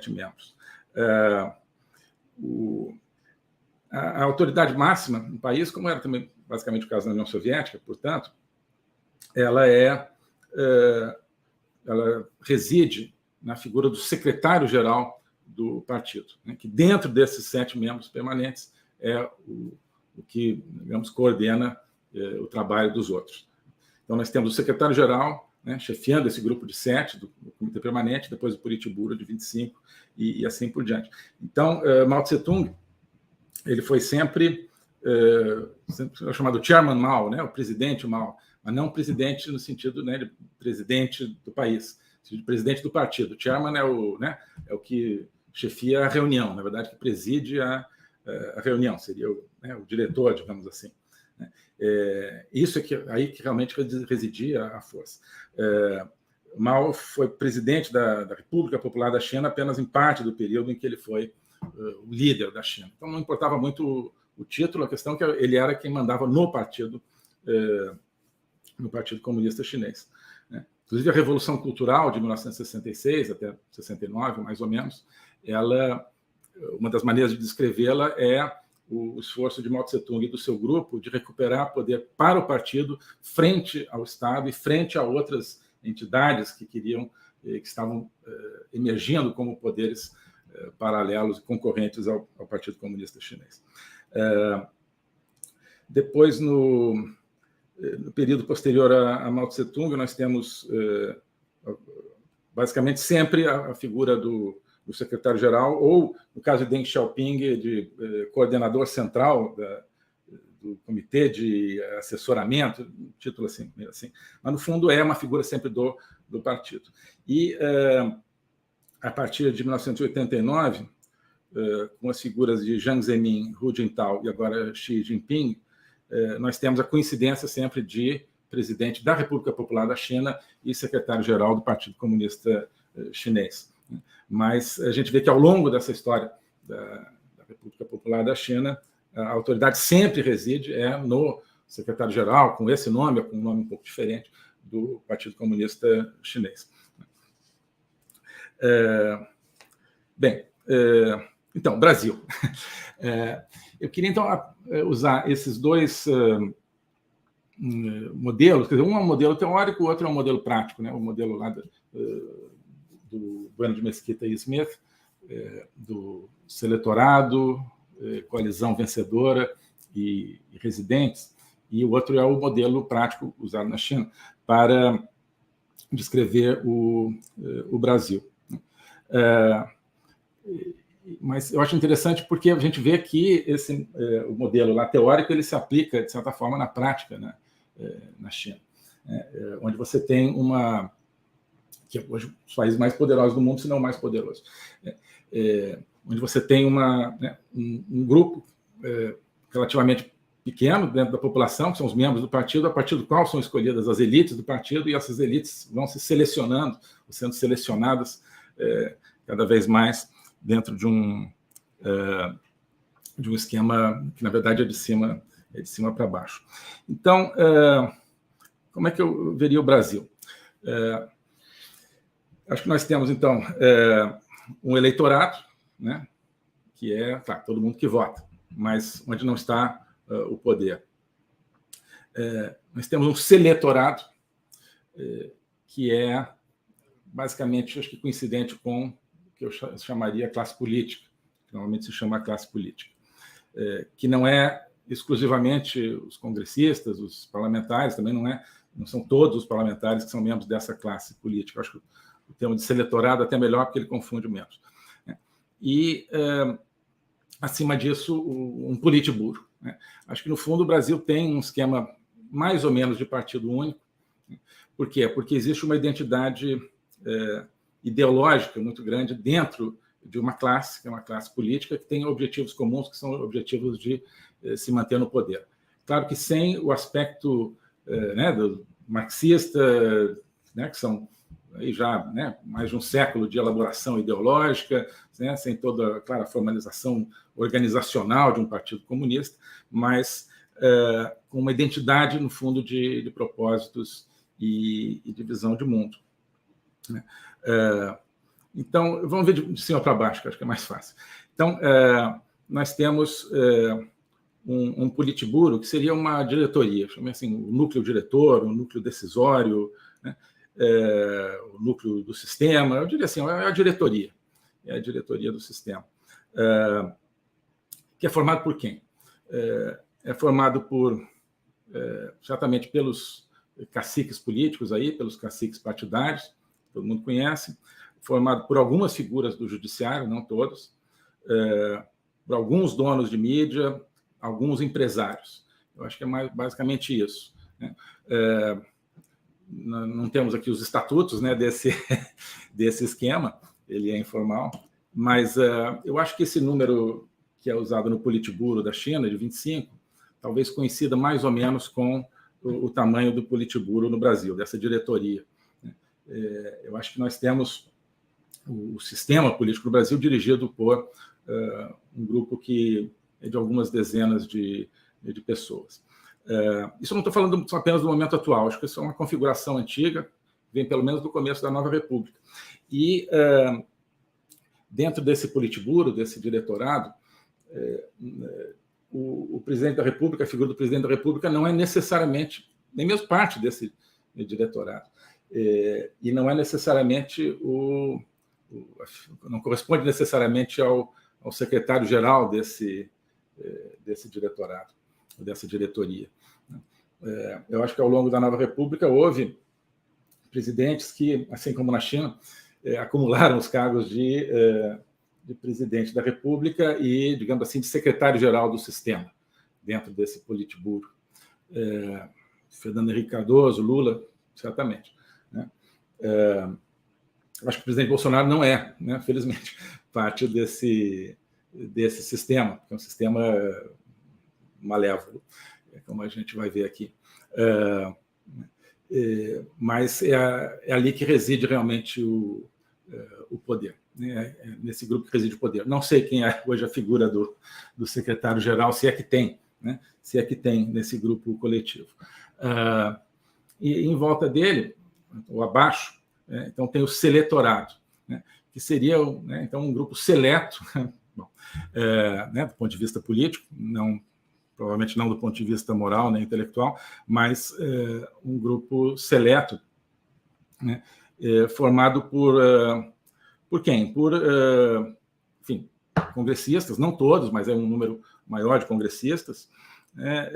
membros. A autoridade máxima no país, como era também basicamente o caso da União Soviética, portanto, ela reside na figura do secretário-geral do partido, né, que dentro desses 7 membros permanentes é o que, digamos, coordena o trabalho dos outros. Então, nós temos o secretário-geral, né, chefiando esse grupo de 7 do Comitê Permanente, depois o politburo de 25 e assim por diante. Então, Mao Tse-tung, ele foi sempre chamado Chairman Mao, né, o presidente Mao, mas não presidente no sentido, né, de presidente do país, de presidente do partido. Chairman é o que chefia a reunião, na verdade, que preside a reunião, seria o diretor, digamos assim, né? Isso aí que realmente residia a força. Mao foi presidente da República Popular da China apenas em parte do período em que ele foi o líder da China. Então, não importava muito o título, a questão é que ele era quem mandava no Partido Comunista Chinês, né? Inclusive, a Revolução Cultural de 1966 até 69, mais ou menos, uma das maneiras de descrevê-la é o esforço de Mao Tse-tung e do seu grupo de recuperar poder para o partido frente ao Estado e frente a outras entidades que estavam emergindo como poderes paralelos e concorrentes ao Partido Comunista Chinês. Depois, no período posterior a Mao Tse-tung, nós temos basicamente sempre a figura do secretário-geral, ou, no caso de Deng Xiaoping, de coordenador central do Comitê de Assessoramento, título assim, meio assim, mas no fundo é uma figura sempre do partido. E a partir de 1989, com as figuras de Jiang Zemin, Hu Jintao e agora Xi Jinping, nós temos a coincidência sempre de presidente da República Popular da China e secretário-geral do Partido Comunista Chinês. Mas a gente vê que ao longo dessa história da República Popular da China, a autoridade sempre reside no secretário-geral, com esse nome, ou com um nome um pouco diferente, do Partido Comunista Chinês. Então, Brasil. Eu queria, então, usar esses dois modelos, quer dizer, um é um modelo teórico, o outro é um modelo prático, né? O modelo lá do Bueno de Mesquita e Smith, do Seletorado, Coalizão Vencedora e Residentes, e o outro é o modelo prático usado na China para descrever o Brasil. Mas eu acho interessante porque a gente vê que o modelo lá teórico ele se aplica, de certa forma, na prática, né, na China, onde você tem que é hoje os países mais poderosos do mundo, se não o mais poderoso, onde você tem um grupo relativamente pequeno dentro da população, que são os membros do partido, a partir do qual são escolhidas as elites do partido, e essas elites vão se selecionando, sendo selecionadas cada vez mais dentro de um esquema que, na verdade, é de cima para baixo. Então, como é que eu veria o Brasil? Acho que nós temos, então, um eleitorado, né, que é todo mundo que vota, mas onde não está o poder. Nós temos um seletorado, que é, basicamente, acho que coincidente com o que eu chamaria classe política, que normalmente se chama classe política, que não é exclusivamente os congressistas, os parlamentares, também não são todos os parlamentares que são membros dessa classe política. Eu acho que o termo de seletorado é até melhor, porque ele confunde menos. E, acima disso, um politburo. Acho que, no fundo, o Brasil tem um esquema mais ou menos de partido único. Por quê? Porque existe uma identidade ideológica muito grande dentro de uma classe, que é uma classe política, que tem objetivos comuns, que são objetivos de se manter no poder. Claro que sem o aspecto do marxista, que são aí já mais de um século de elaboração ideológica, sem toda, claro, a formalização organizacional de um partido comunista, mas com uma identidade, no fundo, de propósitos e de visão de mundo. Então, vamos ver de cima para baixo, que acho que é mais fácil. Então, nós temos um politburo, que seria uma diretoria, chamamos assim, o núcleo diretor, o núcleo decisório, né? O núcleo do sistema, eu diria assim, é a diretoria do sistema, que é formado por quem? É formado certamente pelos caciques políticos, pelos caciques partidários, todo mundo conhece, formado por algumas figuras do judiciário, não todos, por alguns donos de mídia, alguns empresários. Eu acho que é basicamente isso, né? Não temos aqui os estatutos, né, desse esquema, ele é informal, mas eu acho que esse número que é usado no Politburo da China, de 25, talvez coincida mais ou menos com o tamanho do Politburo no Brasil, dessa diretoria. Eu acho que nós temos o sistema político no Brasil dirigido por um grupo que é de algumas dezenas de pessoas. Isso eu não estou falando apenas do momento atual, acho que isso é uma configuração antiga, vem pelo menos do começo da Nova República. E dentro desse politburo, desse diretorado, o presidente da República, a figura do presidente da República, não é necessariamente, nem mesmo parte desse diretorado. E não é necessariamente não corresponde necessariamente ao secretário-geral desse diretorado, dessa diretoria. Eu acho que ao longo da Nova República houve presidentes que, assim como na China, acumularam os cargos de presidente da República e, digamos assim, de secretário-geral do sistema. dentro desse Politburo. Fernando Henrique Cardoso, Lula, certamente. Né? Acho que o presidente Bolsonaro não é, né, felizmente, parte desse sistema, que é um sistema malévolo, como a gente vai ver aqui. Mas é ali que reside realmente o poder, né? É nesse grupo que reside o poder. Não sei quem é hoje a figura do secretário-geral, se é que tem, né? Se é que tem nesse grupo coletivo. E em volta dele, ou abaixo, então tem o seletorado, né? Que seria, né, então, um grupo seleto, bom, né, do ponto de vista político, provavelmente não do ponto de vista moral nem intelectual, mas um grupo seleto, né, formado por quem? Por, enfim, congressistas, não todos, mas é um número maior de congressistas, né,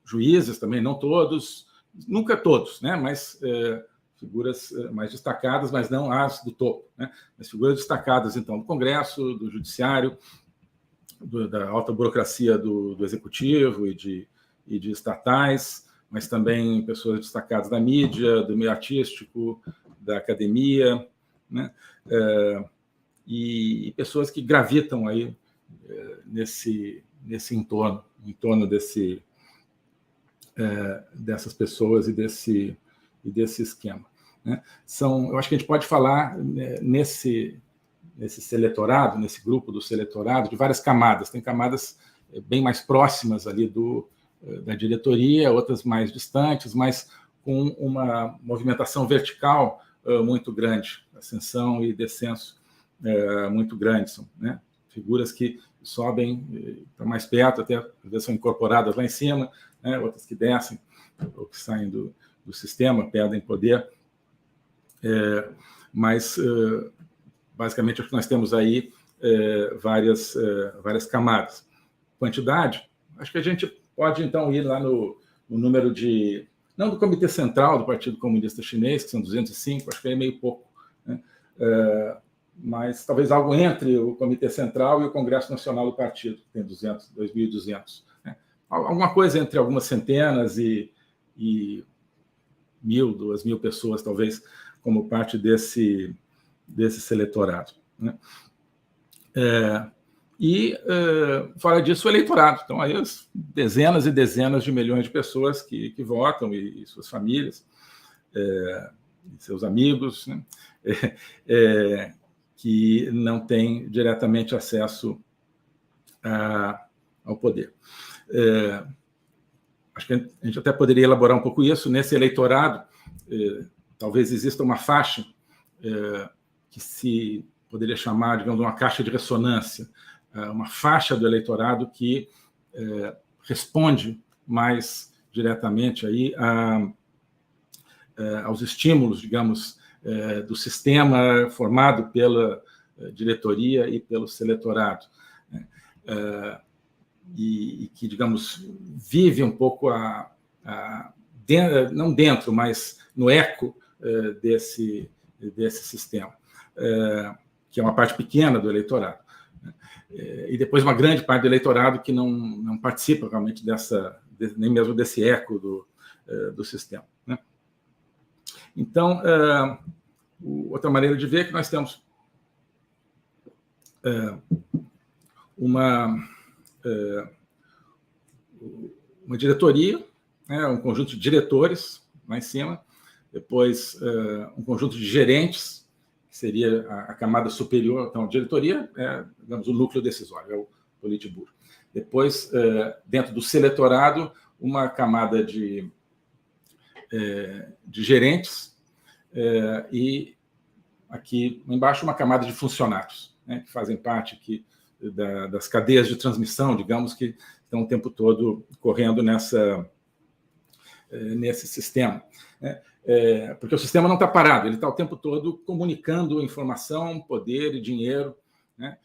juízes também, não todos, nunca todos, né, mas figuras mais destacadas, mas não as do topo, né, mas figuras destacadas, então, do Congresso, do Judiciário, da alta burocracia do Executivo e de estatais, mas também pessoas destacadas da mídia, do meio artístico, da academia, né? E pessoas que gravitam aí nesse entorno, em torno dessas pessoas e desse esquema, né? Eu acho que a gente pode falar nesse seletorado, nesse grupo do seletorado, de várias camadas. Tem camadas bem mais próximas ali da diretoria, outras mais distantes, mas com uma movimentação vertical muito grande, ascensão e descenso muito grandes. São, né, figuras que sobem para mais perto, até às vezes são incorporadas lá em cima, né, outras que descem ou que saem do sistema, perdem poder. Mas basicamente, acho que nós temos aí várias camadas. Quantidade, acho que a gente pode, então, ir lá no número não do Comitê Central do Partido Comunista Chinês, que são 205, acho que é meio pouco, né? Mas talvez algo entre o Comitê Central e o Congresso Nacional do Partido, que tem 2.200. Né? Alguma coisa entre algumas centenas e 1.000, 2.000 pessoas, talvez, como parte desse seletorado, né? Fora disso, o eleitorado. Então, aí as dezenas e dezenas de milhões de pessoas que votam e suas famílias, e seus amigos, né? Que não têm diretamente acesso ao poder. Acho que a gente até poderia elaborar um pouco isso. Nesse eleitorado, talvez exista uma faixa que se poderia chamar, digamos, uma caixa de ressonância, uma faixa do eleitorado que responde mais diretamente aí aos estímulos, digamos, do sistema formado pela diretoria e pelo seletorado, né? E que, digamos, vive um pouco não dentro, mas no eco desse sistema, que é uma parte pequena do eleitorado. E depois uma grande parte do eleitorado que não participa realmente nem mesmo desse eco do sistema, né? Então, outra maneira de ver é que nós temos uma diretoria, né, um conjunto de diretores lá em cima, depois um conjunto de gerentes, que seria a camada superior. Então, a diretoria é, digamos, o núcleo decisório, é o Politburo. Depois, dentro do seletorado, uma camada de gerentes e aqui embaixo uma camada de funcionários, né, que fazem parte aqui das cadeias de transmissão, digamos, que estão o tempo todo correndo nesse sistema, né? Porque o sistema não está parado, ele está o tempo todo comunicando informação, poder e dinheiro, né?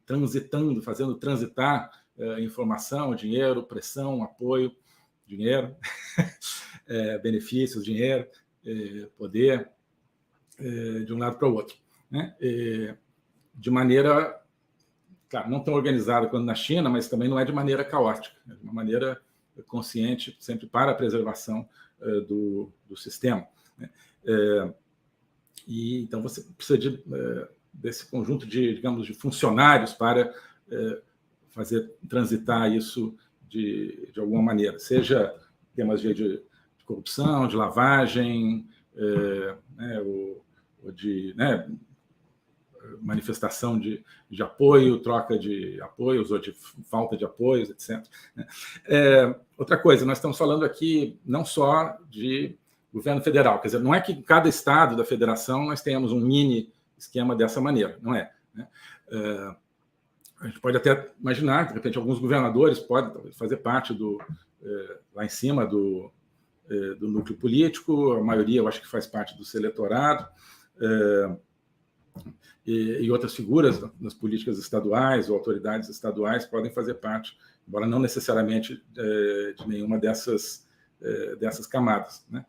Transitando, fazendo transitar informação, dinheiro, pressão, apoio, dinheiro, benefícios, dinheiro, poder, de um lado para o outro, né? De maneira claro, não tão organizada quanto na China, mas também não é de maneira caótica, é de uma maneira consciente, sempre para a preservação do sistema. Né? E então você precisa desse conjunto de, digamos, de funcionários para fazer transitar isso de alguma maneira, seja temas de corrupção, de lavagem, ou de manifestação de apoio, troca de apoios ou de falta de apoios, etc. Outra coisa, nós estamos falando aqui não só de governo federal, quer dizer, não é que em cada estado da federação nós tenhamos um mini esquema dessa maneira, não é. Né? A gente pode até imaginar, de repente, alguns governadores podem fazer parte lá em cima do núcleo político, a maioria eu acho que faz parte do seu eleitorado, e outras figuras das políticas estaduais ou autoridades estaduais podem fazer parte, embora não necessariamente de nenhuma dessas camadas. Né?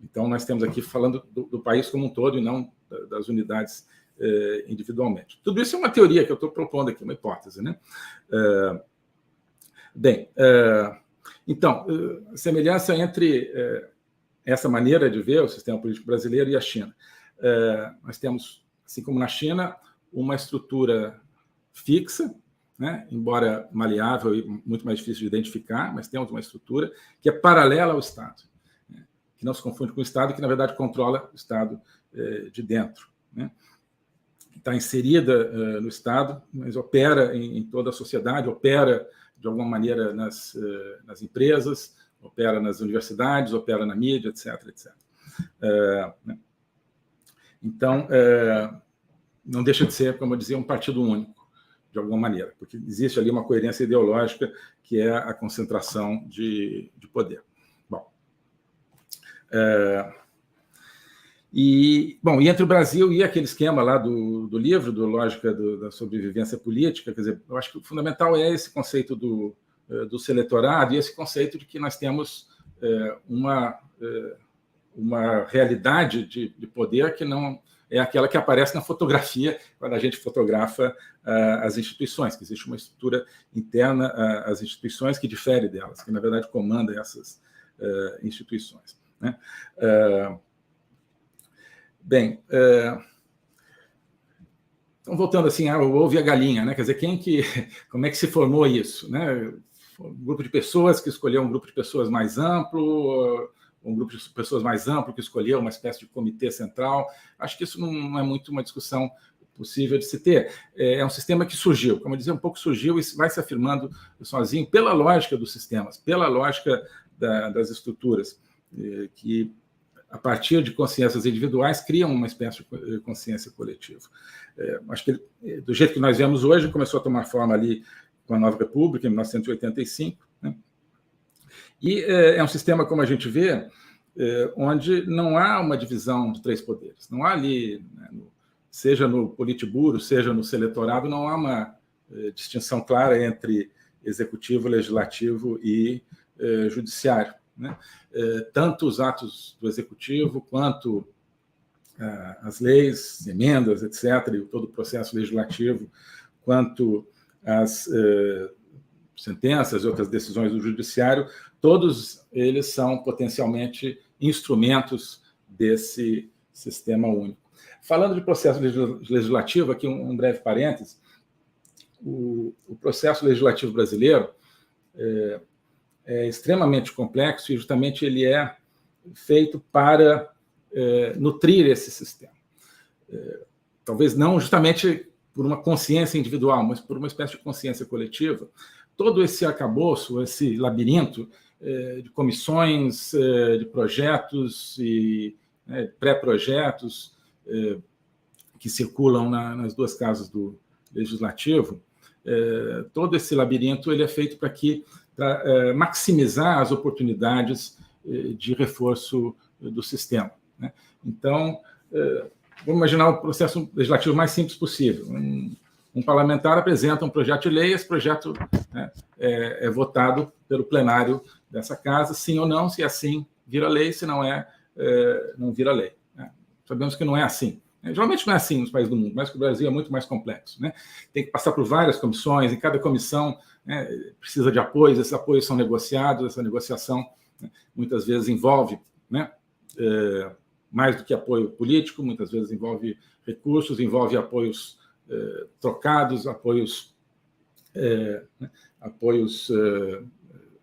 Então, nós temos aqui falando do país como um todo e não das unidades individualmente. Tudo isso é uma teoria que eu estou propondo aqui, uma hipótese. Né? Então, a semelhança entre essa maneira de ver o sistema político brasileiro e a China. Nós temos, assim como na China, uma estrutura fixa, né? Embora maleável e muito mais difícil de identificar, mas temos uma estrutura que é paralela ao Estado, né? Que não se confunde com o Estado, que, na verdade, controla o Estado de dentro. Né? Está inserida no Estado, mas opera em toda a sociedade, opera, de alguma maneira, nas empresas, opera nas universidades, opera na mídia, etc. etc. Né? Então, não deixa de ser, como eu dizia, um partido único, de alguma maneira, porque existe ali uma coerência ideológica que é a concentração de poder. Bom, e entre o Brasil e aquele esquema lá do livro, do Lógica da Sobrevivência Política, quer dizer, eu acho que o fundamental é esse conceito do seu eleitorado e esse conceito de que nós temos uma realidade de poder que não é aquela que aparece na fotografia quando a gente fotografa as instituições, que existe uma estrutura interna às instituições que difere delas, que, na verdade, comanda essas instituições. Né? Então, voltando assim, o ovo e a galinha, né? Quer dizer, como é que se formou isso? Né? Um grupo de pessoas que escolheu um grupo de pessoas mais amplo, um grupo de pessoas mais amplo que escolheu uma espécie de comitê central. Acho que isso não é muito uma discussão possível de se ter. É um sistema que surgiu, como eu dizia, um pouco surgiu e vai se afirmando sozinho pela lógica dos sistemas, pela lógica das estruturas, que, a partir de consciências individuais, criam uma espécie de consciência coletiva. Acho que, do jeito que nós vemos hoje, começou a tomar forma ali com a Nova República, em 1985, né? E é um sistema, como a gente vê, onde não há uma divisão de três poderes. Não há ali, né, seja no Politburo, seja no Seletorado, não há uma distinção clara entre executivo, legislativo e judiciário. Né? Tanto os atos do executivo, quanto as leis, emendas, etc., e todo o processo legislativo, quanto as sentenças e outras decisões do judiciário, todos eles são potencialmente instrumentos desse sistema único. Falando de processo legislativo, aqui um breve parêntese, o processo legislativo brasileiro é extremamente complexo e justamente ele é feito para nutrir esse sistema. Talvez não justamente por uma consciência individual, mas por uma espécie de consciência coletiva. Todo esse arcabouço, esse labirinto de comissões, de projetos e pré-projetos que circulam nas duas casas do Legislativo, todo esse labirinto ele é feito para maximizar as oportunidades de reforço do sistema. Né? Então, vamos imaginar o processo legislativo mais simples possível. Um parlamentar apresenta um projeto de lei, esse projeto, né, é votado pelo plenário dessa casa, sim ou não, se é assim, vira lei, se não é, não vira lei. Né? Sabemos que não é assim. Geralmente não é assim nos países do mundo, mas que o Brasil é muito mais complexo, né? Tem que passar por várias comissões, e cada comissão, né, precisa de apoios, esses apoios são negociados, essa negociação, né, muitas vezes envolve, né, mais do que apoio político, muitas vezes envolve recursos, envolve apoios trocados, apoios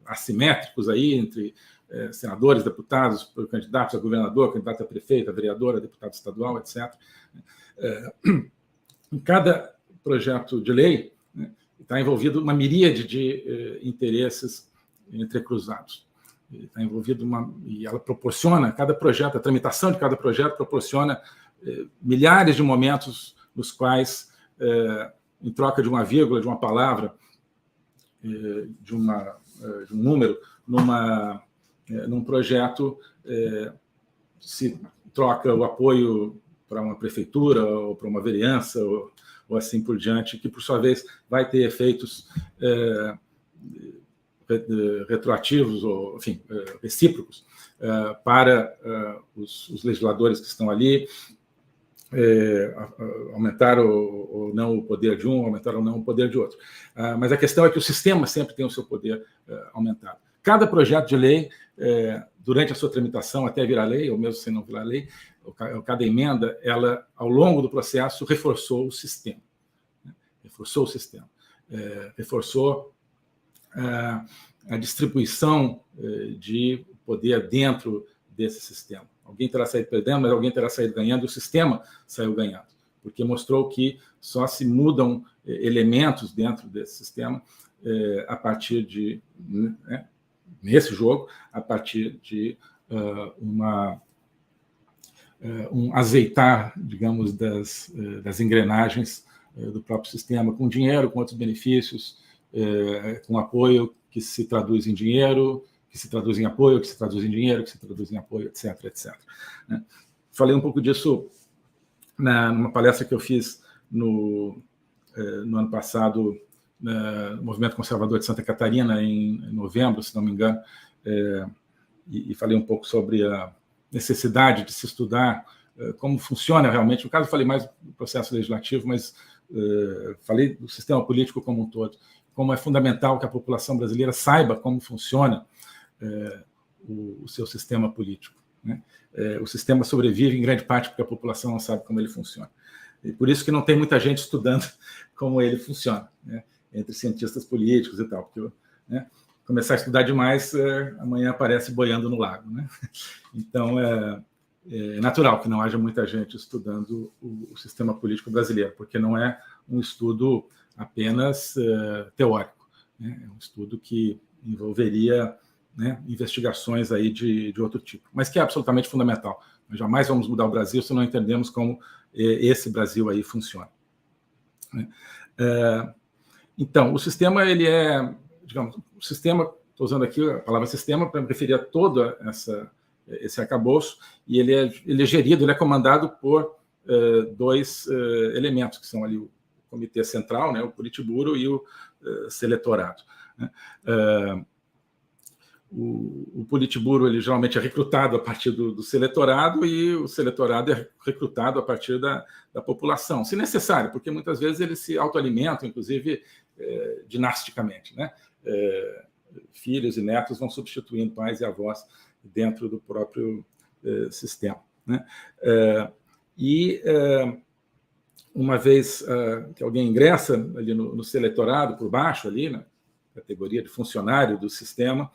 assimétricos aí entre senadores, deputados, candidatos a governador, candidato a prefeito, a vereadora, a deputado estadual, etc. Em cada projeto de lei, né, está envolvido uma miríade de interesses entrecruzados. Está envolvido e ela proporciona, cada projeto, a tramitação de cada projeto proporciona milhares de momentos nos quais, em troca de uma vírgula, de uma palavra, de um número, num projeto, se troca o apoio para uma prefeitura ou para uma vereança ou assim por diante, que, por sua vez, vai ter efeitos retroativos ou, enfim, recíprocos para os legisladores que estão ali, aumentar ou não o poder de um, aumentar ou não o poder de outro. Mas a questão é que o sistema sempre tem o seu poder aumentado. Cada projeto de lei, durante a sua tramitação até virar lei, ou mesmo sem não virar lei, cada emenda, ela, ao longo do processo, reforçou o sistema. Reforçou o sistema. Reforçou a distribuição de poder dentro desse sistema. Alguém terá saído perdendo, mas alguém terá saído ganhando, e o sistema saiu ganhando, porque mostrou que só se mudam elementos dentro desse sistema a partir de, né, nesse jogo, a partir de um azeitar, digamos, das engrenagens do próprio sistema, com dinheiro, com outros benefícios, com apoio que se traduz em dinheiro, que se traduz em apoio, que se traduz em dinheiro, que se traduz em apoio, etc, etc. Falei um pouco disso numa palestra que eu fiz no ano passado, no Movimento Conservador de Santa Catarina, em novembro, se não me engano, e falei um pouco sobre a necessidade de se estudar como funciona realmente. No caso, falei mais do processo legislativo, mas falei do sistema político como um todo, como é fundamental que a população brasileira saiba como funciona o seu sistema político, né? O sistema sobrevive em grande parte porque a população não sabe como ele funciona. E por isso que não tem muita gente estudando como ele funciona, né? Entre cientistas políticos e tal, porque, né, começar a estudar demais, amanhã aparece boiando no lago, né? Então, é natural que não haja muita gente estudando o sistema político brasileiro, porque não é um estudo apenas teórico, né? É um estudo que envolveria, né, investigações aí de outro tipo, mas que é absolutamente fundamental. Nós jamais vamos mudar o Brasil se não entendemos como esse Brasil aí funciona. Então, o sistema, ele é, digamos, o sistema, estou usando aqui a palavra sistema para me referir a todo esse arcabouço, e ele é gerido, ele é comandado por dois elementos, que são ali o Comitê Central, né, o Politburo, e o Seletorado, né? O Politburo, ele geralmente é recrutado a partir do seletorado, e o seletorado é recrutado a partir da população, se necessário, porque muitas vezes eles se autoalimentam, inclusive dinasticamente, né? Filhos e netos vão substituindo pais e avós dentro do próprio sistema, né? Uma vez que alguém ingressa ali no seletorado, por baixo, ali, na categoria de funcionário do sistema,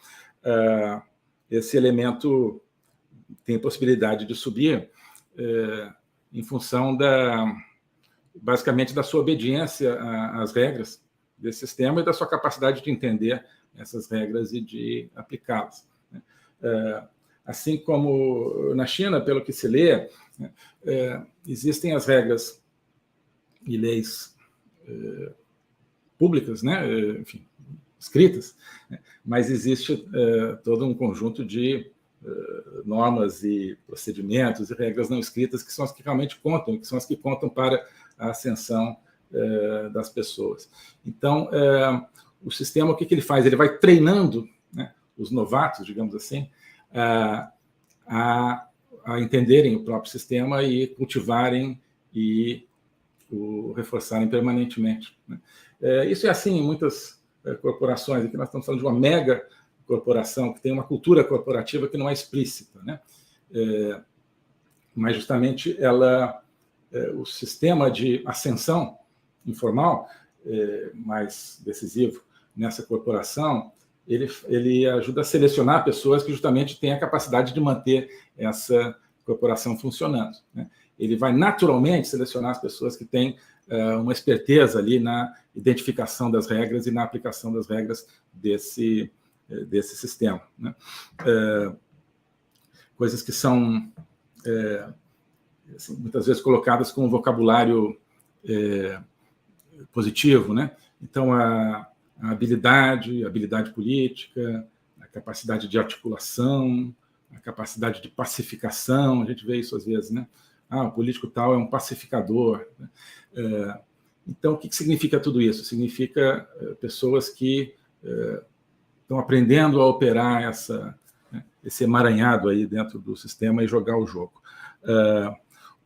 esse elemento tem a possibilidade de subir em função basicamente da sua obediência às regras desse sistema e da sua capacidade de entender essas regras e de aplicá-las. Assim como na China, pelo que se lê, existem as regras e leis públicas, né? Enfim, escritas, mas existe todo um conjunto de normas e procedimentos e regras não escritas que são as que realmente contam, que são as que contam para a ascensão das pessoas. Então, o sistema, o que ele faz? Ele vai treinando, né, os novatos, digamos assim, a entenderem o próprio sistema e cultivarem e o reforçarem permanentemente, né? Isso é assim em muitas corporações. Aqui nós estamos falando de uma mega corporação que tem uma cultura corporativa que não é explícita, né? Mas justamente o sistema de ascensão informal mais decisivo nessa corporação, ele ajuda a selecionar pessoas que justamente têm a capacidade de manter essa corporação funcionando, né? Ele vai naturalmente selecionar as pessoas que têm uma esperteza ali na identificação das regras e na aplicação das regras desse sistema, né? Coisas que são assim, muitas vezes colocadas com um vocabulário positivo, né? Então, a habilidade política, a capacidade de articulação, a capacidade de pacificação, a gente vê isso às vezes, né? O político tal é um pacificador, né? Então, o que significa tudo isso? Significa pessoas que estão aprendendo a operar esse emaranhado aí dentro do sistema e jogar o jogo.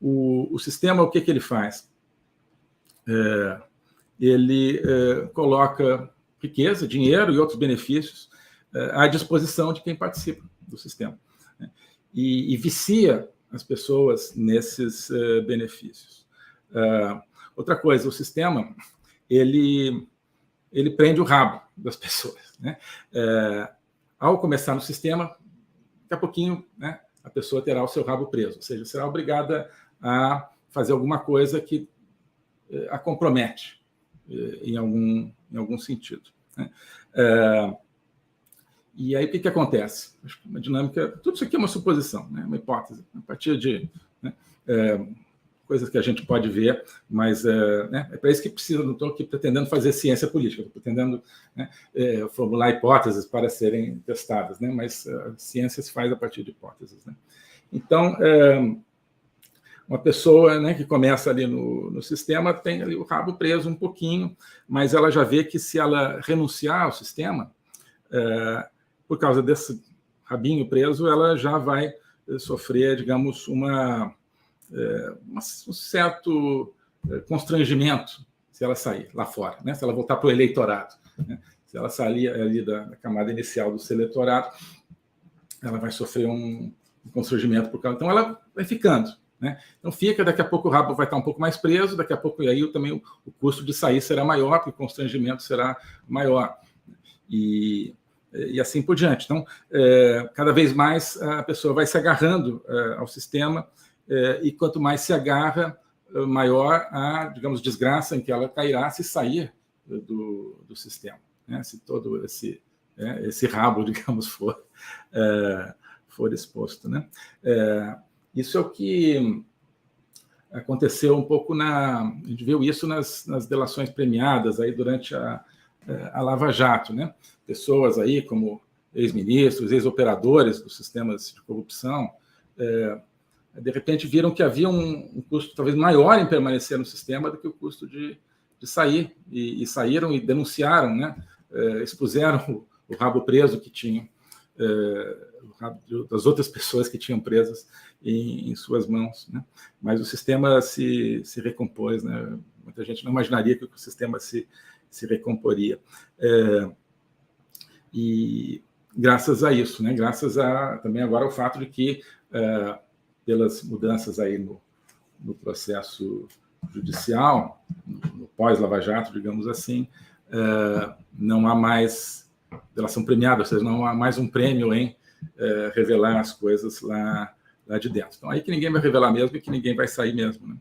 O sistema, o que ele faz? Ele coloca riqueza, dinheiro e outros benefícios à disposição de quem participa do sistema, né? E vicia as pessoas nesses benefícios. Outra coisa, o sistema ele prende o rabo das pessoas, né? Ao começar no sistema, daqui a pouquinho, né, a pessoa terá o seu rabo preso, ou seja, será obrigada a fazer alguma coisa que a compromete em algum sentido, né? E aí, o que acontece? Acho que uma dinâmica... Tudo isso aqui é uma suposição, né? Uma hipótese, a partir de coisas que a gente pode ver, mas é para isso que precisa, não estou aqui pretendendo fazer ciência política, estou pretendendo, né, formular hipóteses para serem testadas, né? Mas a ciência se faz a partir de hipóteses, né? Então, uma pessoa, né, que começa ali no sistema tem ali o rabo preso um pouquinho, mas ela já vê que se ela renunciar ao sistema, por causa desse rabinho preso, ela já vai sofrer, digamos, um certo constrangimento se ela sair lá fora, né? Se ela voltar para o eleitorado, né? Se ela sair ali da camada inicial do seu eleitorado, ela vai sofrer um constrangimento por causa. Então, ela vai ficando, né? Então, daqui a pouco o rabo vai estar um pouco mais preso, daqui a pouco, e aí também o custo de sair será maior, porque o constrangimento será maior. E assim por diante. Então, cada vez mais a pessoa vai se agarrando ao sistema, e quanto mais se agarra, maior a, digamos, desgraça em que ela cairá se sair do sistema, né? Se todo esse rabo, digamos, for exposto, né? Isso é o que aconteceu um pouco a gente viu isso nas delações premiadas aí durante a Lava Jato, né? Pessoas aí como ex-ministros, ex-operadores dos sistemas de corrupção, de repente viram que havia um custo talvez maior em permanecer no sistema do que o custo de sair, e saíram e denunciaram, né? Expuseram o rabo preso que tinham, o rabo das outras pessoas que tinham presas em suas mãos, né? Mas o sistema se recompôs, né? Muita gente não imaginaria que o sistema se recomporia. E graças a isso, né? Graças também agora ao fato de que, pelas mudanças aí no processo judicial, no pós-Lava Jato, digamos assim, não há mais delação premiada, ou seja, não há mais um prêmio em revelar as coisas lá de dentro. Então, aí que ninguém vai revelar mesmo e que ninguém vai sair mesmo, né?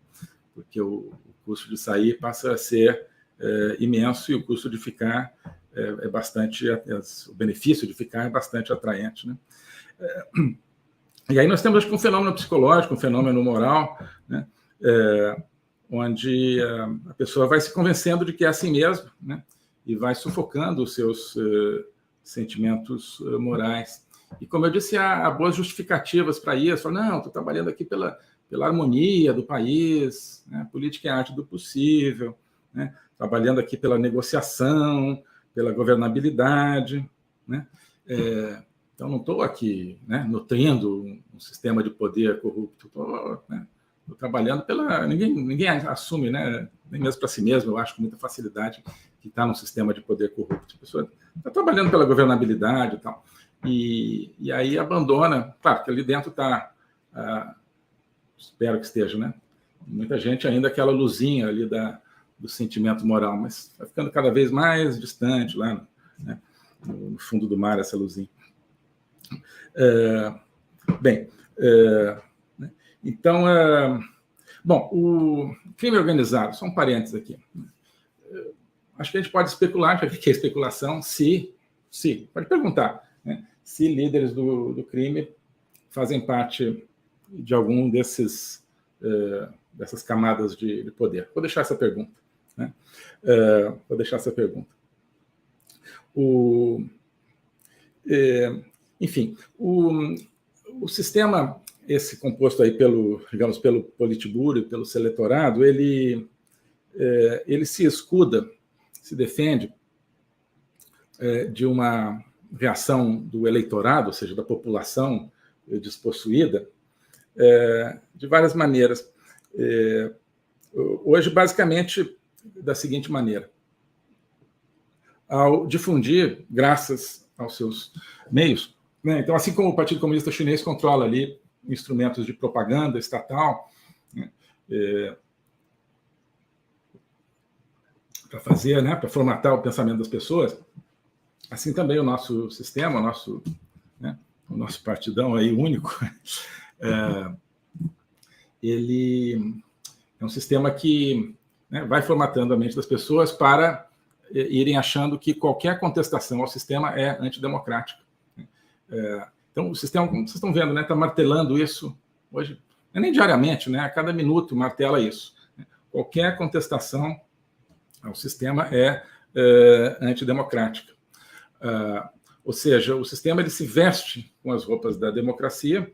Porque o custo de sair passa a ser imenso, e o custo de ficar o benefício de ficar é bastante atraente, né? E aí nós temos, acho que, um fenômeno psicológico, um fenômeno moral, né? Onde a pessoa vai se convencendo de que é assim mesmo, né? E vai sufocando os seus sentimentos morais. E, como eu disse, há boas justificativas para isso. Fala, não, estou trabalhando aqui pela harmonia do país, né? Política é a arte do possível, né? Trabalhando aqui pela negociação, pela governabilidade, né? Então, não estou aqui, né, nutrindo um sistema de poder corrupto, estou, né, trabalhando pela... Ninguém assume, né, nem mesmo para si mesmo, eu acho, com muita facilidade, que está num sistema de poder corrupto. A pessoa está trabalhando pela governabilidade e tal. E aí abandona... Claro que ali dentro está... espero que esteja, né? Muita gente ainda aquela luzinha ali do sentimento moral, mas vai ficando cada vez mais distante lá, né, no fundo do mar, essa luzinha. Então, bom, o crime organizado, só um parênteses aqui. Acho que a gente pode especular, o que é especulação, pode perguntar, né, se líderes do crime fazem parte de algum dessas camadas de poder. Vou deixar essa pergunta. Né? Enfim, o sistema, esse composto aí pelo Politburo e pelo Seletorado, ele se escuda, se defende de uma reação do eleitorado, ou seja, da população despossuída, de várias maneiras. Hoje, basicamente, da seguinte maneira: ao difundir, graças aos seus meios, né? Então, assim como o Partido Comunista Chinês controla ali instrumentos de propaganda estatal, né, para fazer, né, para formatar o pensamento das pessoas, assim também o nosso sistema, o nosso partidão aí único, ele é um sistema que, né, vai formatando a mente das pessoas para irem achando que qualquer contestação ao sistema é antidemocrática. Então, o sistema, como vocês estão vendo, está martelando isso hoje, não é nem diariamente, né, a cada minuto martela isso. Qualquer contestação ao sistema é antidemocrática. Ou seja, o sistema ele se veste com as roupas da democracia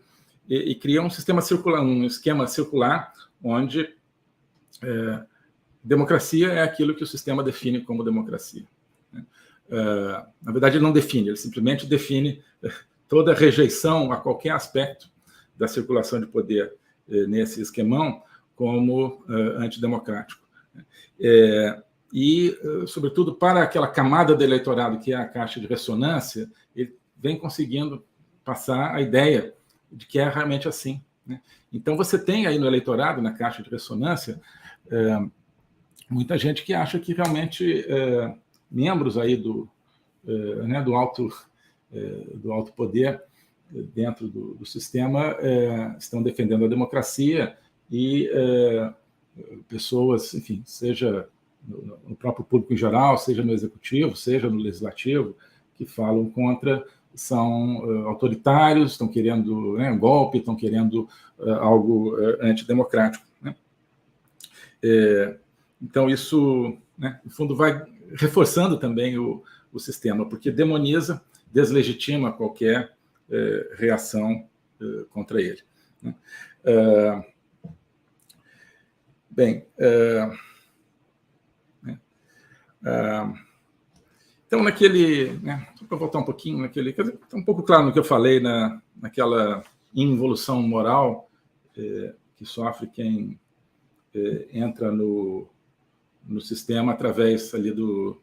e cria um sistema circular, um esquema circular, onde democracia é aquilo que o sistema define como democracia. Na verdade, ele não define, ele simplesmente define toda rejeição a qualquer aspecto da circulação de poder nesse esquemão como antidemocrático. E, sobretudo, para aquela camada do eleitorado que é a caixa de ressonância, ele vem conseguindo passar a ideia de que é realmente assim, né? Então, você tem aí no eleitorado, na caixa de ressonância, muita gente que acha que realmente membros aí do alto poder dentro do sistema estão defendendo a democracia e pessoas, enfim, seja no próprio público em geral, seja no executivo, seja no legislativo, que falam contra, são autoritários, estão querendo, né, um golpe, estão querendo algo antidemocrático, né? Então, isso, né, no fundo, vai reforçando também o sistema, porque demoniza, deslegitima qualquer reação contra ele, né? Então, né, só para voltar um pouquinho, está um pouco claro no que eu falei naquela involução moral que sofre quem entra no sistema através ali do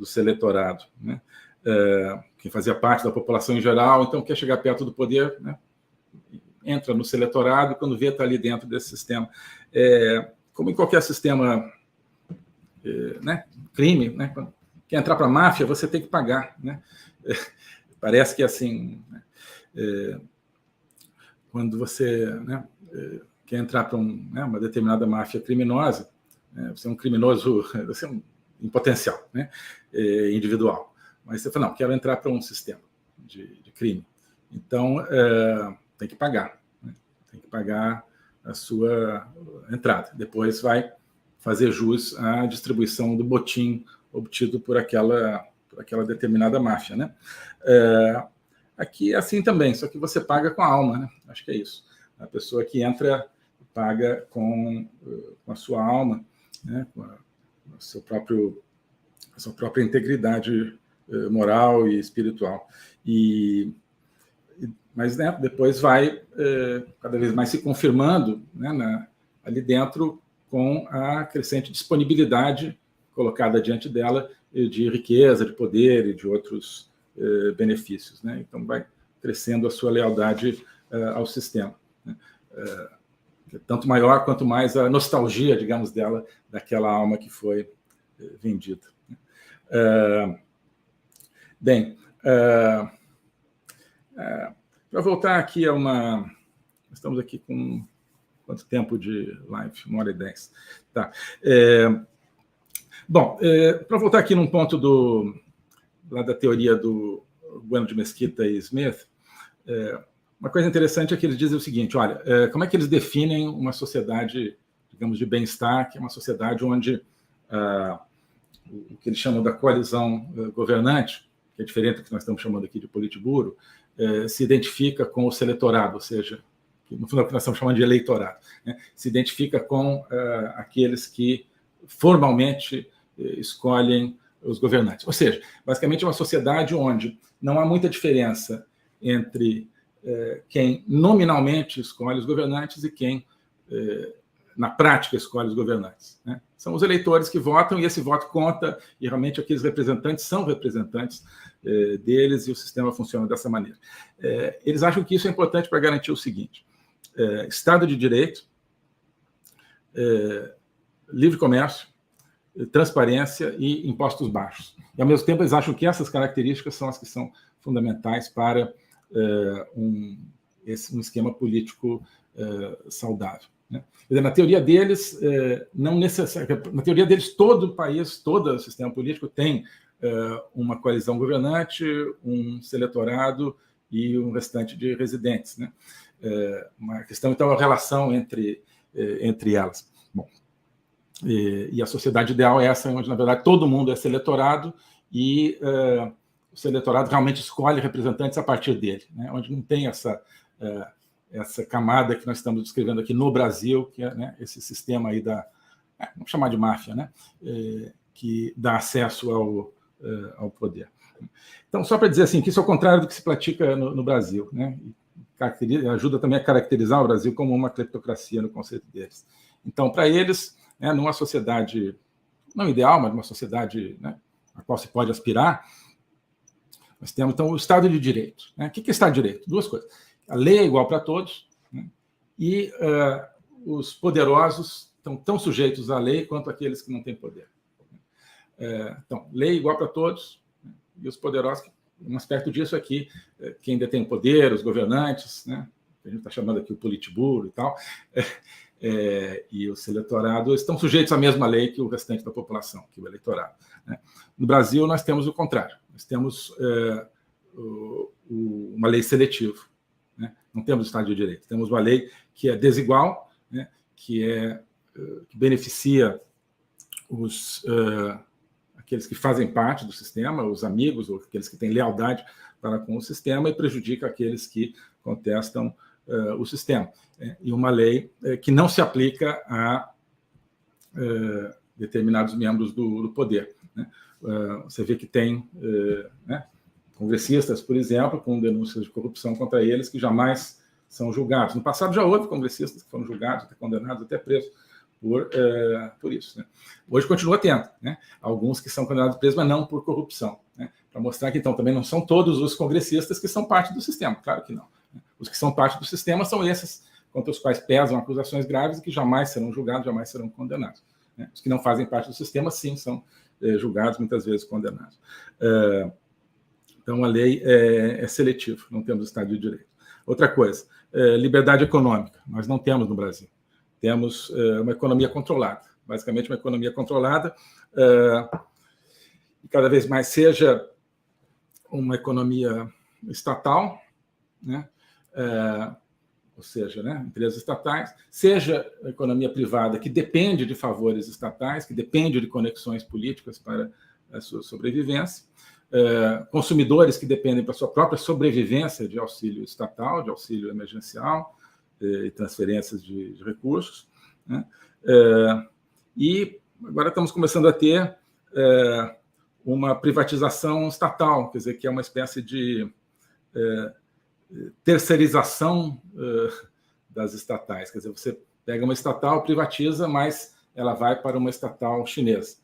seletorado, né? Quem fazia parte da população em geral, então quer chegar perto do poder, né, entra no seletorado e quando vê está ali dentro desse sistema. Como em qualquer sistema, né, crime, né, quando quer entrar para a máfia, você tem que pagar, né? Parece que assim, né, quando você, né, quer entrar para uma determinada máfia criminosa, você é um criminoso, você é em potencial, né, individual. Mas você fala, não, quero entrar para um sistema de crime. Então, tem que pagar, né? Tem que pagar a sua entrada. Depois vai fazer jus à distribuição do botim obtido por aquela determinada máfia, né? Aqui é assim também, só que você paga com a alma, né? Acho que é isso. A pessoa que entra paga com a sua alma, né? Com a sua própria integridade moral e espiritual. Mas, né, depois vai cada vez mais se confirmando, né, ali dentro com a crescente disponibilidade colocada diante dela de riqueza, de poder e de outros benefícios, né? Então, vai crescendo a sua lealdade ao sistema, né? Tanto maior quanto mais a nostalgia, digamos, dela, daquela alma que foi vendida. Bem, para voltar aqui a uma... Estamos aqui com quanto tempo de live? 1h10. Tá. Bom, para voltar aqui num ponto lá da teoria do Bueno de Mesquita e Smith, uma coisa interessante é que eles dizem o seguinte: olha, como é que eles definem uma sociedade, digamos, de bem-estar, que é uma sociedade onde o que eles chamam da coalizão governante, que é diferente do que nós estamos chamando aqui de politburo, se identifica com o seu eleitorado, ou seja, que no fundo é o que nós estamos chamando de eleitorado, né? Se identifica com aqueles que formalmente escolhem os governantes. Ou seja, basicamente é uma sociedade onde não há muita diferença entre quem nominalmente escolhe os governantes e quem, na prática, escolhe os governantes, né? São os eleitores que votam e esse voto conta, e realmente aqueles representantes são representantes deles, e o sistema funciona dessa maneira. Eles acham que isso é importante para garantir o seguinte: Estado de Direito, livre comércio, transparência e impostos baixos. E, ao mesmo tempo, eles acham que essas características são as que são fundamentais para um esquema político saudável, né? Na teoria deles, não necessariamente. Na teoria deles, todo o país, todo o sistema político tem uma coalizão governante, um eleitorado e um restante de residentes, né? Uma questão, então, é a relação entre elas. Bom, e a sociedade ideal é essa, onde, na verdade, todo mundo é eleitorado e o eleitorado realmente escolhe representantes a partir dele, né? Onde não tem essa camada que nós estamos descrevendo aqui no Brasil, que é, né, esse sistema aí vamos chamar de máfia, né? Que dá acesso ao poder. Então, só para dizer assim, que isso é o contrário do que se pratica no Brasil, né? Ajuda também a caracterizar o Brasil como uma cleptocracia no conceito deles. Então, para eles, né, numa sociedade não ideal, mas uma sociedade, né, a qual se pode aspirar, nós temos, então, o Estado de Direito, né? O que é Estado de Direito? Duas coisas. A lei é igual para todos, né? E os poderosos estão tão sujeitos à lei quanto aqueles que não têm poder. Então, lei igual para todos, né? E os poderosos, um aspecto disso é que quem detém o poder, os governantes, né? A gente está chamando aqui o politburo e tal, e os eleitorados estão sujeitos à mesma lei que o restante da população, que o eleitorado, né? No Brasil, nós temos o contrário. Nós temos uma lei seletiva, né? Não temos Estado de Direito. Temos uma lei que é desigual, né? Que beneficia aqueles que fazem parte do sistema, os amigos, ou aqueles que têm lealdade para com o sistema, e prejudica aqueles que contestam o sistema. E uma lei que não se aplica a determinados membros do poder, né? Você vê que tem, né, congressistas, por exemplo, com denúncias de corrupção contra eles, que jamais são julgados. No passado já houve congressistas que foram julgados, até condenados, até presos por isso, né? Hoje continua tendo, né, alguns que são condenados presos, mas não por corrupção, né? Para mostrar que, então, também não são todos os congressistas que são parte do sistema, claro que não, né? Os que são parte do sistema são esses contra os quais pesam acusações graves e que jamais serão julgados, jamais serão condenados, né? Os que não fazem parte do sistema, sim, são julgados, muitas vezes condenados. Então, a lei é seletiva, não temos Estado de Direito. Outra coisa, liberdade econômica, nós não temos no Brasil. Temos uma economia controlada, basicamente uma economia controlada, e cada vez mais seja uma economia estatal, né? Ou seja, né, empresas estatais, seja a economia privada, que depende de favores estatais, que depende de conexões políticas para a sua sobrevivência, consumidores que dependem para a sua própria sobrevivência de auxílio estatal, de auxílio emergencial e transferências de recursos, né? E agora estamos começando a ter uma privatização estatal, quer dizer, que é uma espécie de terceirização das estatais, quer dizer, você pega uma estatal, privatiza, mas ela vai para uma estatal chinesa.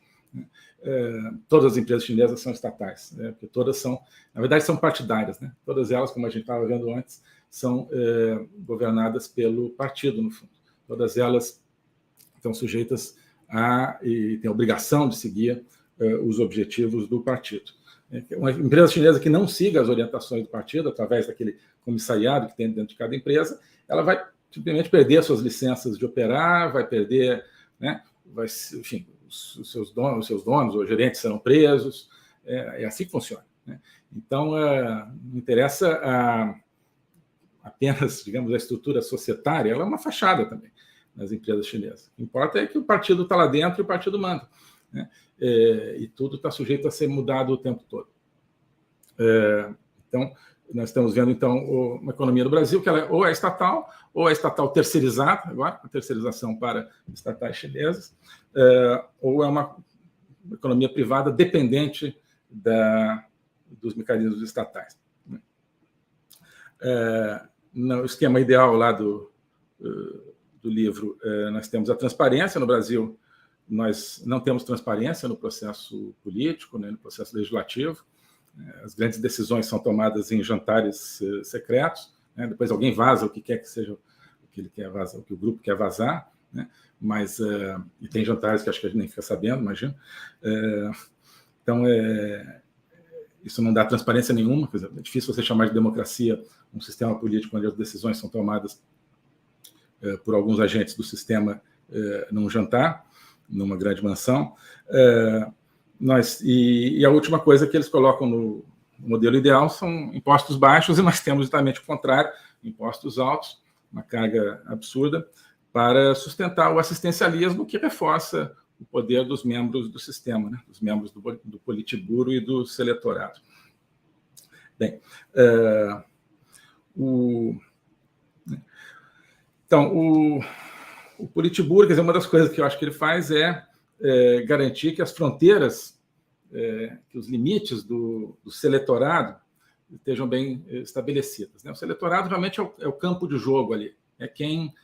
Todas as empresas chinesas são estatais, porque todas são, na verdade, são partidárias, né? Todas elas, como a gente estava vendo antes, são governadas pelo partido, no fundo. Todas elas estão sujeitas e têm a obrigação de seguir os objetivos do partido. Uma empresa chinesa que não siga as orientações do partido, através daquele comissariado que tem dentro de cada empresa, ela vai simplesmente perder suas licenças de operar, vai perder, né? Enfim, os seus donos ou gerentes serão presos. É assim que funciona, né? Então, não interessa apenas, digamos, a estrutura societária, ela é uma fachada também nas empresas chinesas. O que importa é que o partido está lá dentro e o partido manda, né? E tudo está sujeito a ser mudado o tempo todo. Então, nós estamos vendo, então, uma economia do Brasil que ela ou é estatal terceirizada, agora, a terceirização para estatais chinesas, ou é uma economia privada dependente dos mecanismos estatais. No esquema ideal lá do livro, nós temos a transparência. No Brasil, nós não temos transparência no processo político, né, no processo legislativo. As grandes decisões são tomadas em jantares secretos, né? Depois alguém vaza o que quer que seja o que ele quer vazar, o que o grupo quer vazar, né? Mas e tem jantares que acho que a gente nem fica sabendo, imagino. Então, isso não dá transparência nenhuma. Quer dizer, é difícil você chamar de democracia um sistema político onde as decisões são tomadas por alguns agentes do sistema num jantar, numa grande mansão. E a última coisa que eles colocam no modelo ideal são impostos baixos, e nós temos justamente o contrário, impostos altos, uma carga absurda, para sustentar o assistencialismo, que reforça o poder dos membros do sistema, né? Dos membros do Politburo e do Seletorado. Bem, então, o Politburo, quer dizer, uma das coisas que eu acho que ele faz é garantir que as fronteiras, que os limites do seletorado estejam bem estabelecidas, né? O seletorado realmente é o campo de jogo ali, é quem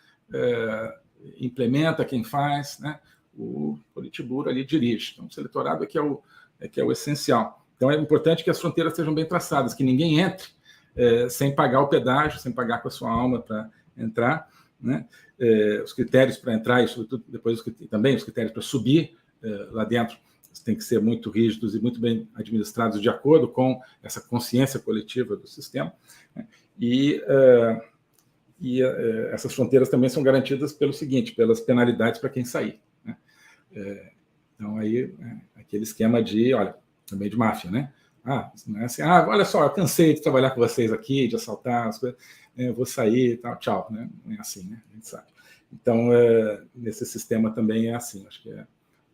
implementa, quem faz, né? O Politburo ali dirige. Então, o seletorado é que é o essencial. Então, é importante que as fronteiras estejam bem traçadas, que ninguém entre sem pagar o pedágio, sem pagar com a sua alma para entrar, né? Os critérios para entrar e, sobretudo, depois também os critérios para subir lá dentro têm que ser muito rígidos e muito bem administrados de acordo com essa consciência coletiva do sistema, né? E essas fronteiras também são garantidas pelo seguinte, pelas penalidades para quem sair, né? Então, aí, aquele esquema também de máfia, né? Não é assim, olha só, eu cansei de trabalhar com vocês aqui, de assaltar as coisas, eu vou sair e tal, tchau, né? Não é assim, né? A gente sabe. Então, nesse sistema também é assim, acho que é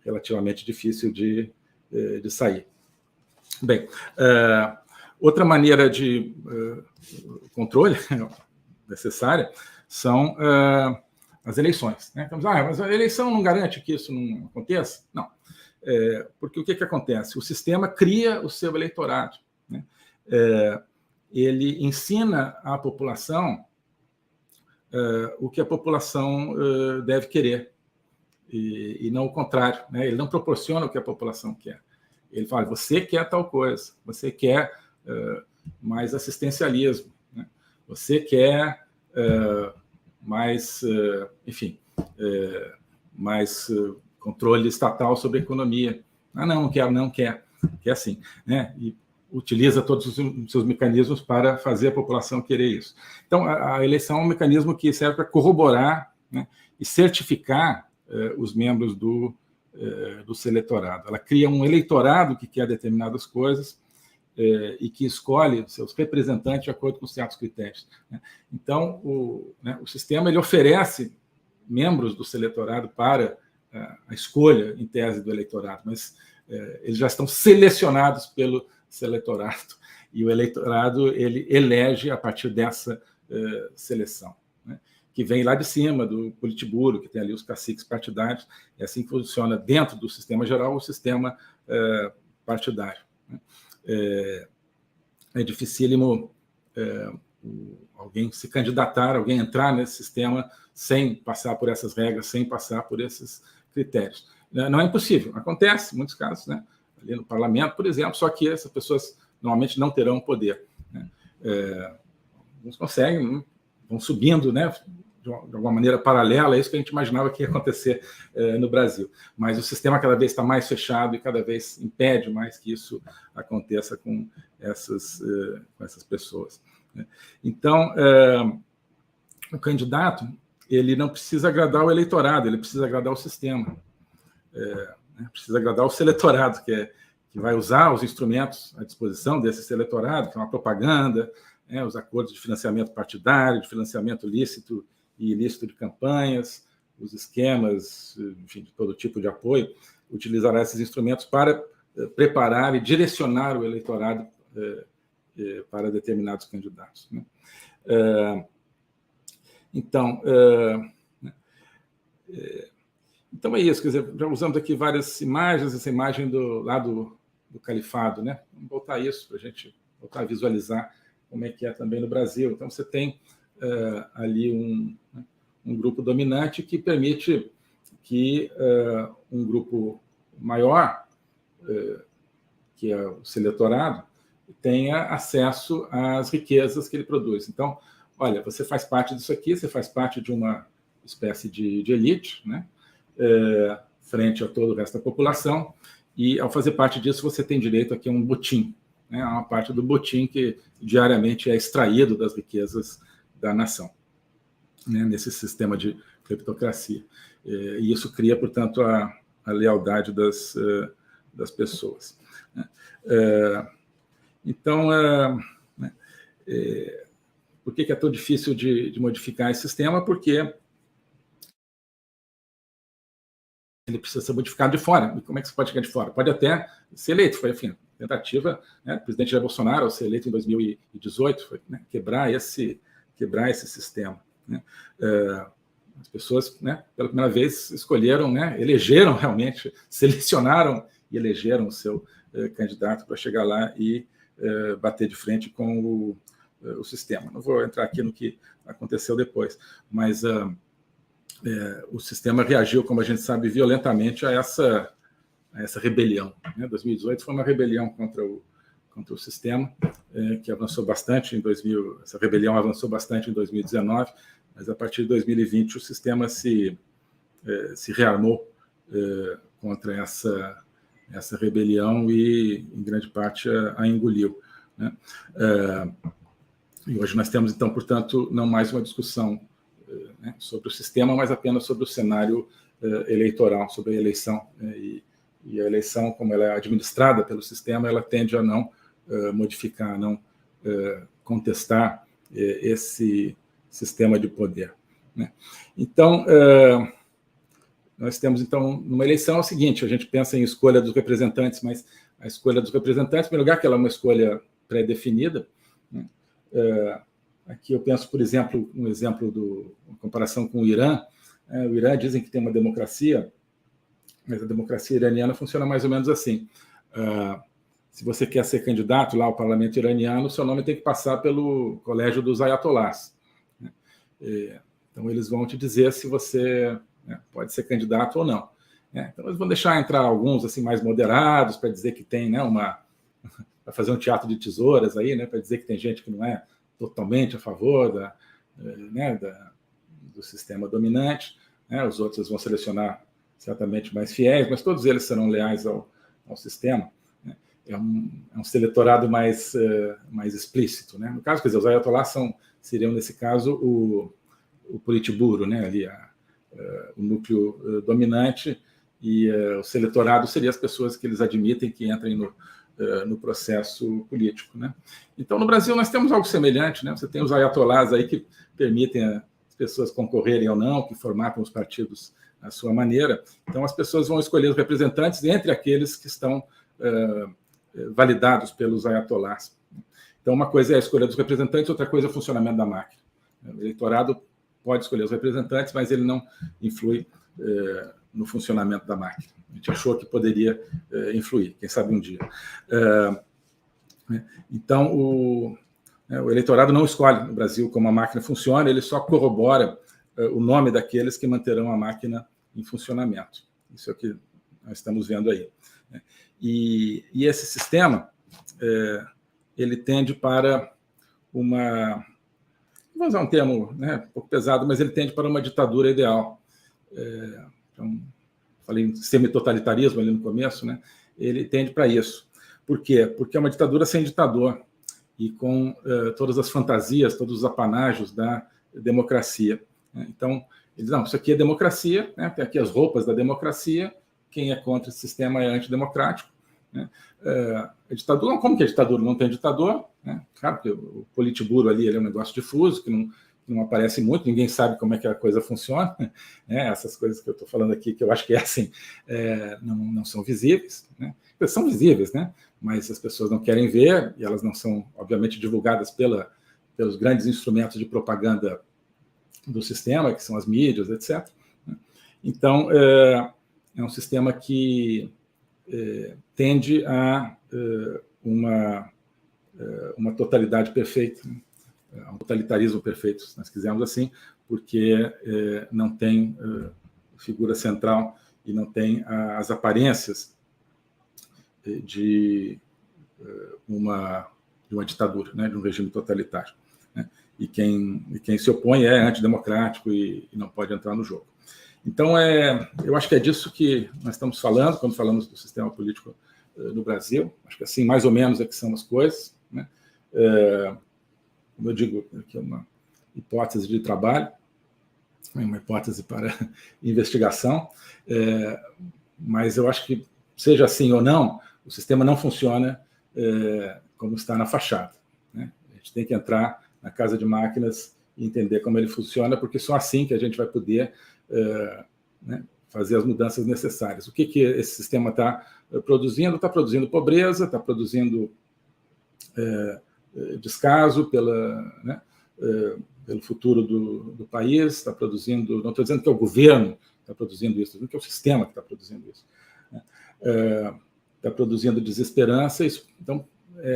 relativamente difícil de sair. Bem, outra maneira de controle necessária são as eleições, né? Então, mas a eleição não garante que isso não aconteça? Não. Porque o que acontece? O sistema cria o seu eleitorado, né? Ele ensina à população o que a população deve querer, e não o contrário, né? Ele não proporciona o que a população quer. Ele fala, você quer tal coisa, você quer mais assistencialismo, né? Você quer mais, enfim, mais controle estatal sobre a economia. Não quero, não quer. Quer sim, né? E utiliza todos os seus mecanismos para fazer a população querer isso. Então, a eleição é um mecanismo que serve para corroborar, né, e certificar os membros do seletorado. Ela cria um eleitorado que quer determinadas coisas e que escolhe seus representantes de acordo com certos critérios, né? Então, o sistema ele oferece membros do seletorado para a escolha, em tese, do eleitorado, mas eles já estão selecionados pelo seletorado, e o eleitorado ele elege a partir dessa seleção, né, que vem lá de cima do Politburo, que tem ali os caciques partidários. É assim que funciona dentro do sistema geral o sistema partidário, né? É dificílimo alguém se candidatar, alguém entrar nesse sistema sem passar por essas regras, sem passar por esses critérios. Não é impossível, acontece em muitos casos, né? Ali no parlamento, por exemplo, só que essas pessoas normalmente não terão poder, né? Alguns conseguem, vão subindo, né? De alguma maneira paralela, é isso que a gente imaginava que ia acontecer no Brasil. Mas o sistema cada vez está mais fechado e cada vez impede mais que isso aconteça com essas pessoas, né? Então, o candidato, ele não precisa agradar o eleitorado, ele precisa agradar o sistema. Né? Precisa agradar o seletorado, que vai usar os instrumentos à disposição desse seletorado, que é uma propaganda, né? Os acordos de financiamento partidário, de financiamento lícito e ilícito de campanhas, os esquemas, enfim, de todo tipo de apoio, utilizará esses instrumentos para preparar e direcionar o eleitorado para determinados candidatos, né? Então é isso, quer dizer, já usamos aqui várias imagens, essa imagem lá do califado, né? Vamos voltar a isso para a gente voltar a visualizar como é que é também no Brasil. Então, você tem ali um grupo dominante que permite que um grupo maior, que é o seletorado, tenha acesso às riquezas que ele produz. Então, olha, você faz parte disso aqui, você faz parte de uma espécie de elite, né? Frente a todo o resto da população, e ao fazer parte disso você tem direito aqui a um botim, né? A uma parte do botim que diariamente é extraído das riquezas da nação, né? Nesse sistema de cleptocracia. E isso cria, portanto, a lealdade das pessoas, né? Então, por que é tão difícil de modificar esse sistema? Porque ele precisa ser modificado de fora. E como é que você pode chegar de fora? Pode até ser eleito. Foi, enfim, tentativa, né, do presidente Jair Bolsonaro, ao ser eleito em 2018, foi, né, quebrar esse sistema, né? As pessoas, né, pela primeira vez, escolheram, né, elegeram realmente, selecionaram e elegeram o seu candidato para chegar lá e bater de frente com o sistema. Não vou entrar aqui no que aconteceu depois, mas o sistema reagiu, como a gente sabe, violentamente a essa rebelião, né? 2018 foi uma rebelião contra o sistema, que avançou bastante em 2000. Essa rebelião avançou bastante em 2019, mas a partir de 2020 o sistema se rearmou contra essa rebelião e, em grande parte, a engoliu, né? E hoje nós temos, então, portanto, não mais uma discussão, né, sobre o sistema, mas apenas sobre o cenário eleitoral, sobre a eleição. E a eleição, como ela é administrada pelo sistema, ela tende a não modificar, a não contestar esse sistema de poder, né? Então, nós temos, então, numa eleição é o seguinte: a gente pensa em escolha dos representantes, mas a escolha dos representantes, em primeiro lugar, que ela é uma escolha pré-definida, né? Aqui eu penso, por exemplo, uma comparação com o Irã. O Irã dizem que tem uma democracia, mas a democracia iraniana funciona mais ou menos assim. Se você quer ser candidato lá ao parlamento iraniano, seu nome tem que passar pelo colégio dos ayatolás, né? Então, eles vão te dizer se você, né, pode ser candidato ou não, né? Então, eles vão deixar entrar alguns assim mais moderados para dizer que tem, né, para fazer um teatro de tesouras aí, né, para dizer que tem gente que não é totalmente a favor do sistema dominante, né? Os outros vão selecionar certamente mais fiéis, mas todos eles serão leais ao sistema, né? É um seletorado mais explícito, né? No caso, quer dizer, os ayatolás seriam, nesse caso, o politburo, né? Ali o núcleo dominante, e o seletorado seria as pessoas que eles admitem que entrem no processo político, né? Então, no Brasil, nós temos algo semelhante, né? Você tem os ayatolás aí que permitem as pessoas concorrerem ou não, que formatam os partidos à sua maneira. Então, as pessoas vão escolher os representantes entre aqueles que estão validados pelos ayatolás. Então, uma coisa é a escolha dos representantes, outra coisa é o funcionamento da máquina. O eleitorado pode escolher os representantes, mas ele não influi no funcionamento da máquina. A gente achou que poderia influir, quem sabe um dia. Então, O eleitorado não escolhe no Brasil como a máquina funciona, ele só corrobora o nome daqueles que manterão a máquina em funcionamento. Isso é o que nós estamos vendo aí. E esse sistema, ele tende para uma... Vou usar um termo, né, um pouco pesado, mas ele tende para uma ditadura ideal. Então, falei em semi-totalitarismo ali no começo, né? Ele tende para isso. Por quê? Porque é uma ditadura sem ditador e com todas as fantasias, todos os apanágios da democracia. Então, eles não, isso aqui é democracia, né? Tem aqui as roupas da democracia, quem é contra esse sistema é antidemocrático. Né? A ditadura, como que é ditadura? Não tem ditador, né? Claro que o Politburo ali ele é um negócio difuso, que não aparece muito, ninguém sabe como é que a coisa funciona. Né? Essas coisas que eu estou falando aqui, que eu acho que assim, não são visíveis. Né? São visíveis, né? Mas as pessoas não querem ver, e elas não são, obviamente, divulgadas pelos grandes instrumentos de propaganda do sistema, que são as mídias, etc. Então, é um sistema que tende a uma totalidade perfeita, um totalitarismo perfeito, se nós quisermos assim, porque não tem figura central e não tem as aparências de uma ditadura, né, de um regime totalitário. Né? E quem se opõe é antidemocrático e não pode entrar no jogo. Então, eu acho que é disso que nós estamos falando quando falamos do sistema político no Brasil. Acho que assim, mais ou menos, é que são as coisas. Né? Como eu digo, aqui é uma hipótese de trabalho, uma hipótese para investigação, mas eu acho que, seja assim ou não, o sistema não funciona como está na fachada. Né? A gente tem que entrar na casa de máquinas e entender como ele funciona, porque só assim que a gente vai poder né, fazer as mudanças necessárias. O que esse sistema está produzindo? Está produzindo pobreza, está produzindo descaso pelo futuro do país, está produzindo... Não estou dizendo que é o governo que está produzindo isso, estou dizendo que é o sistema que está produzindo isso. Né? Está produzindo desesperança, isso, então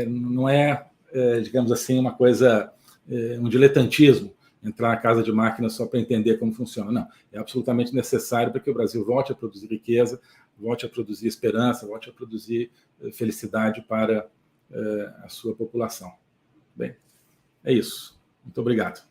não digamos assim, uma coisa, um diletantismo, entrar na casa de máquinas só para entender como funciona. Não, é absolutamente necessário para que o Brasil volte a produzir riqueza, volte a produzir esperança, volte a produzir felicidade para a sua população. Bem, é isso. Muito obrigado.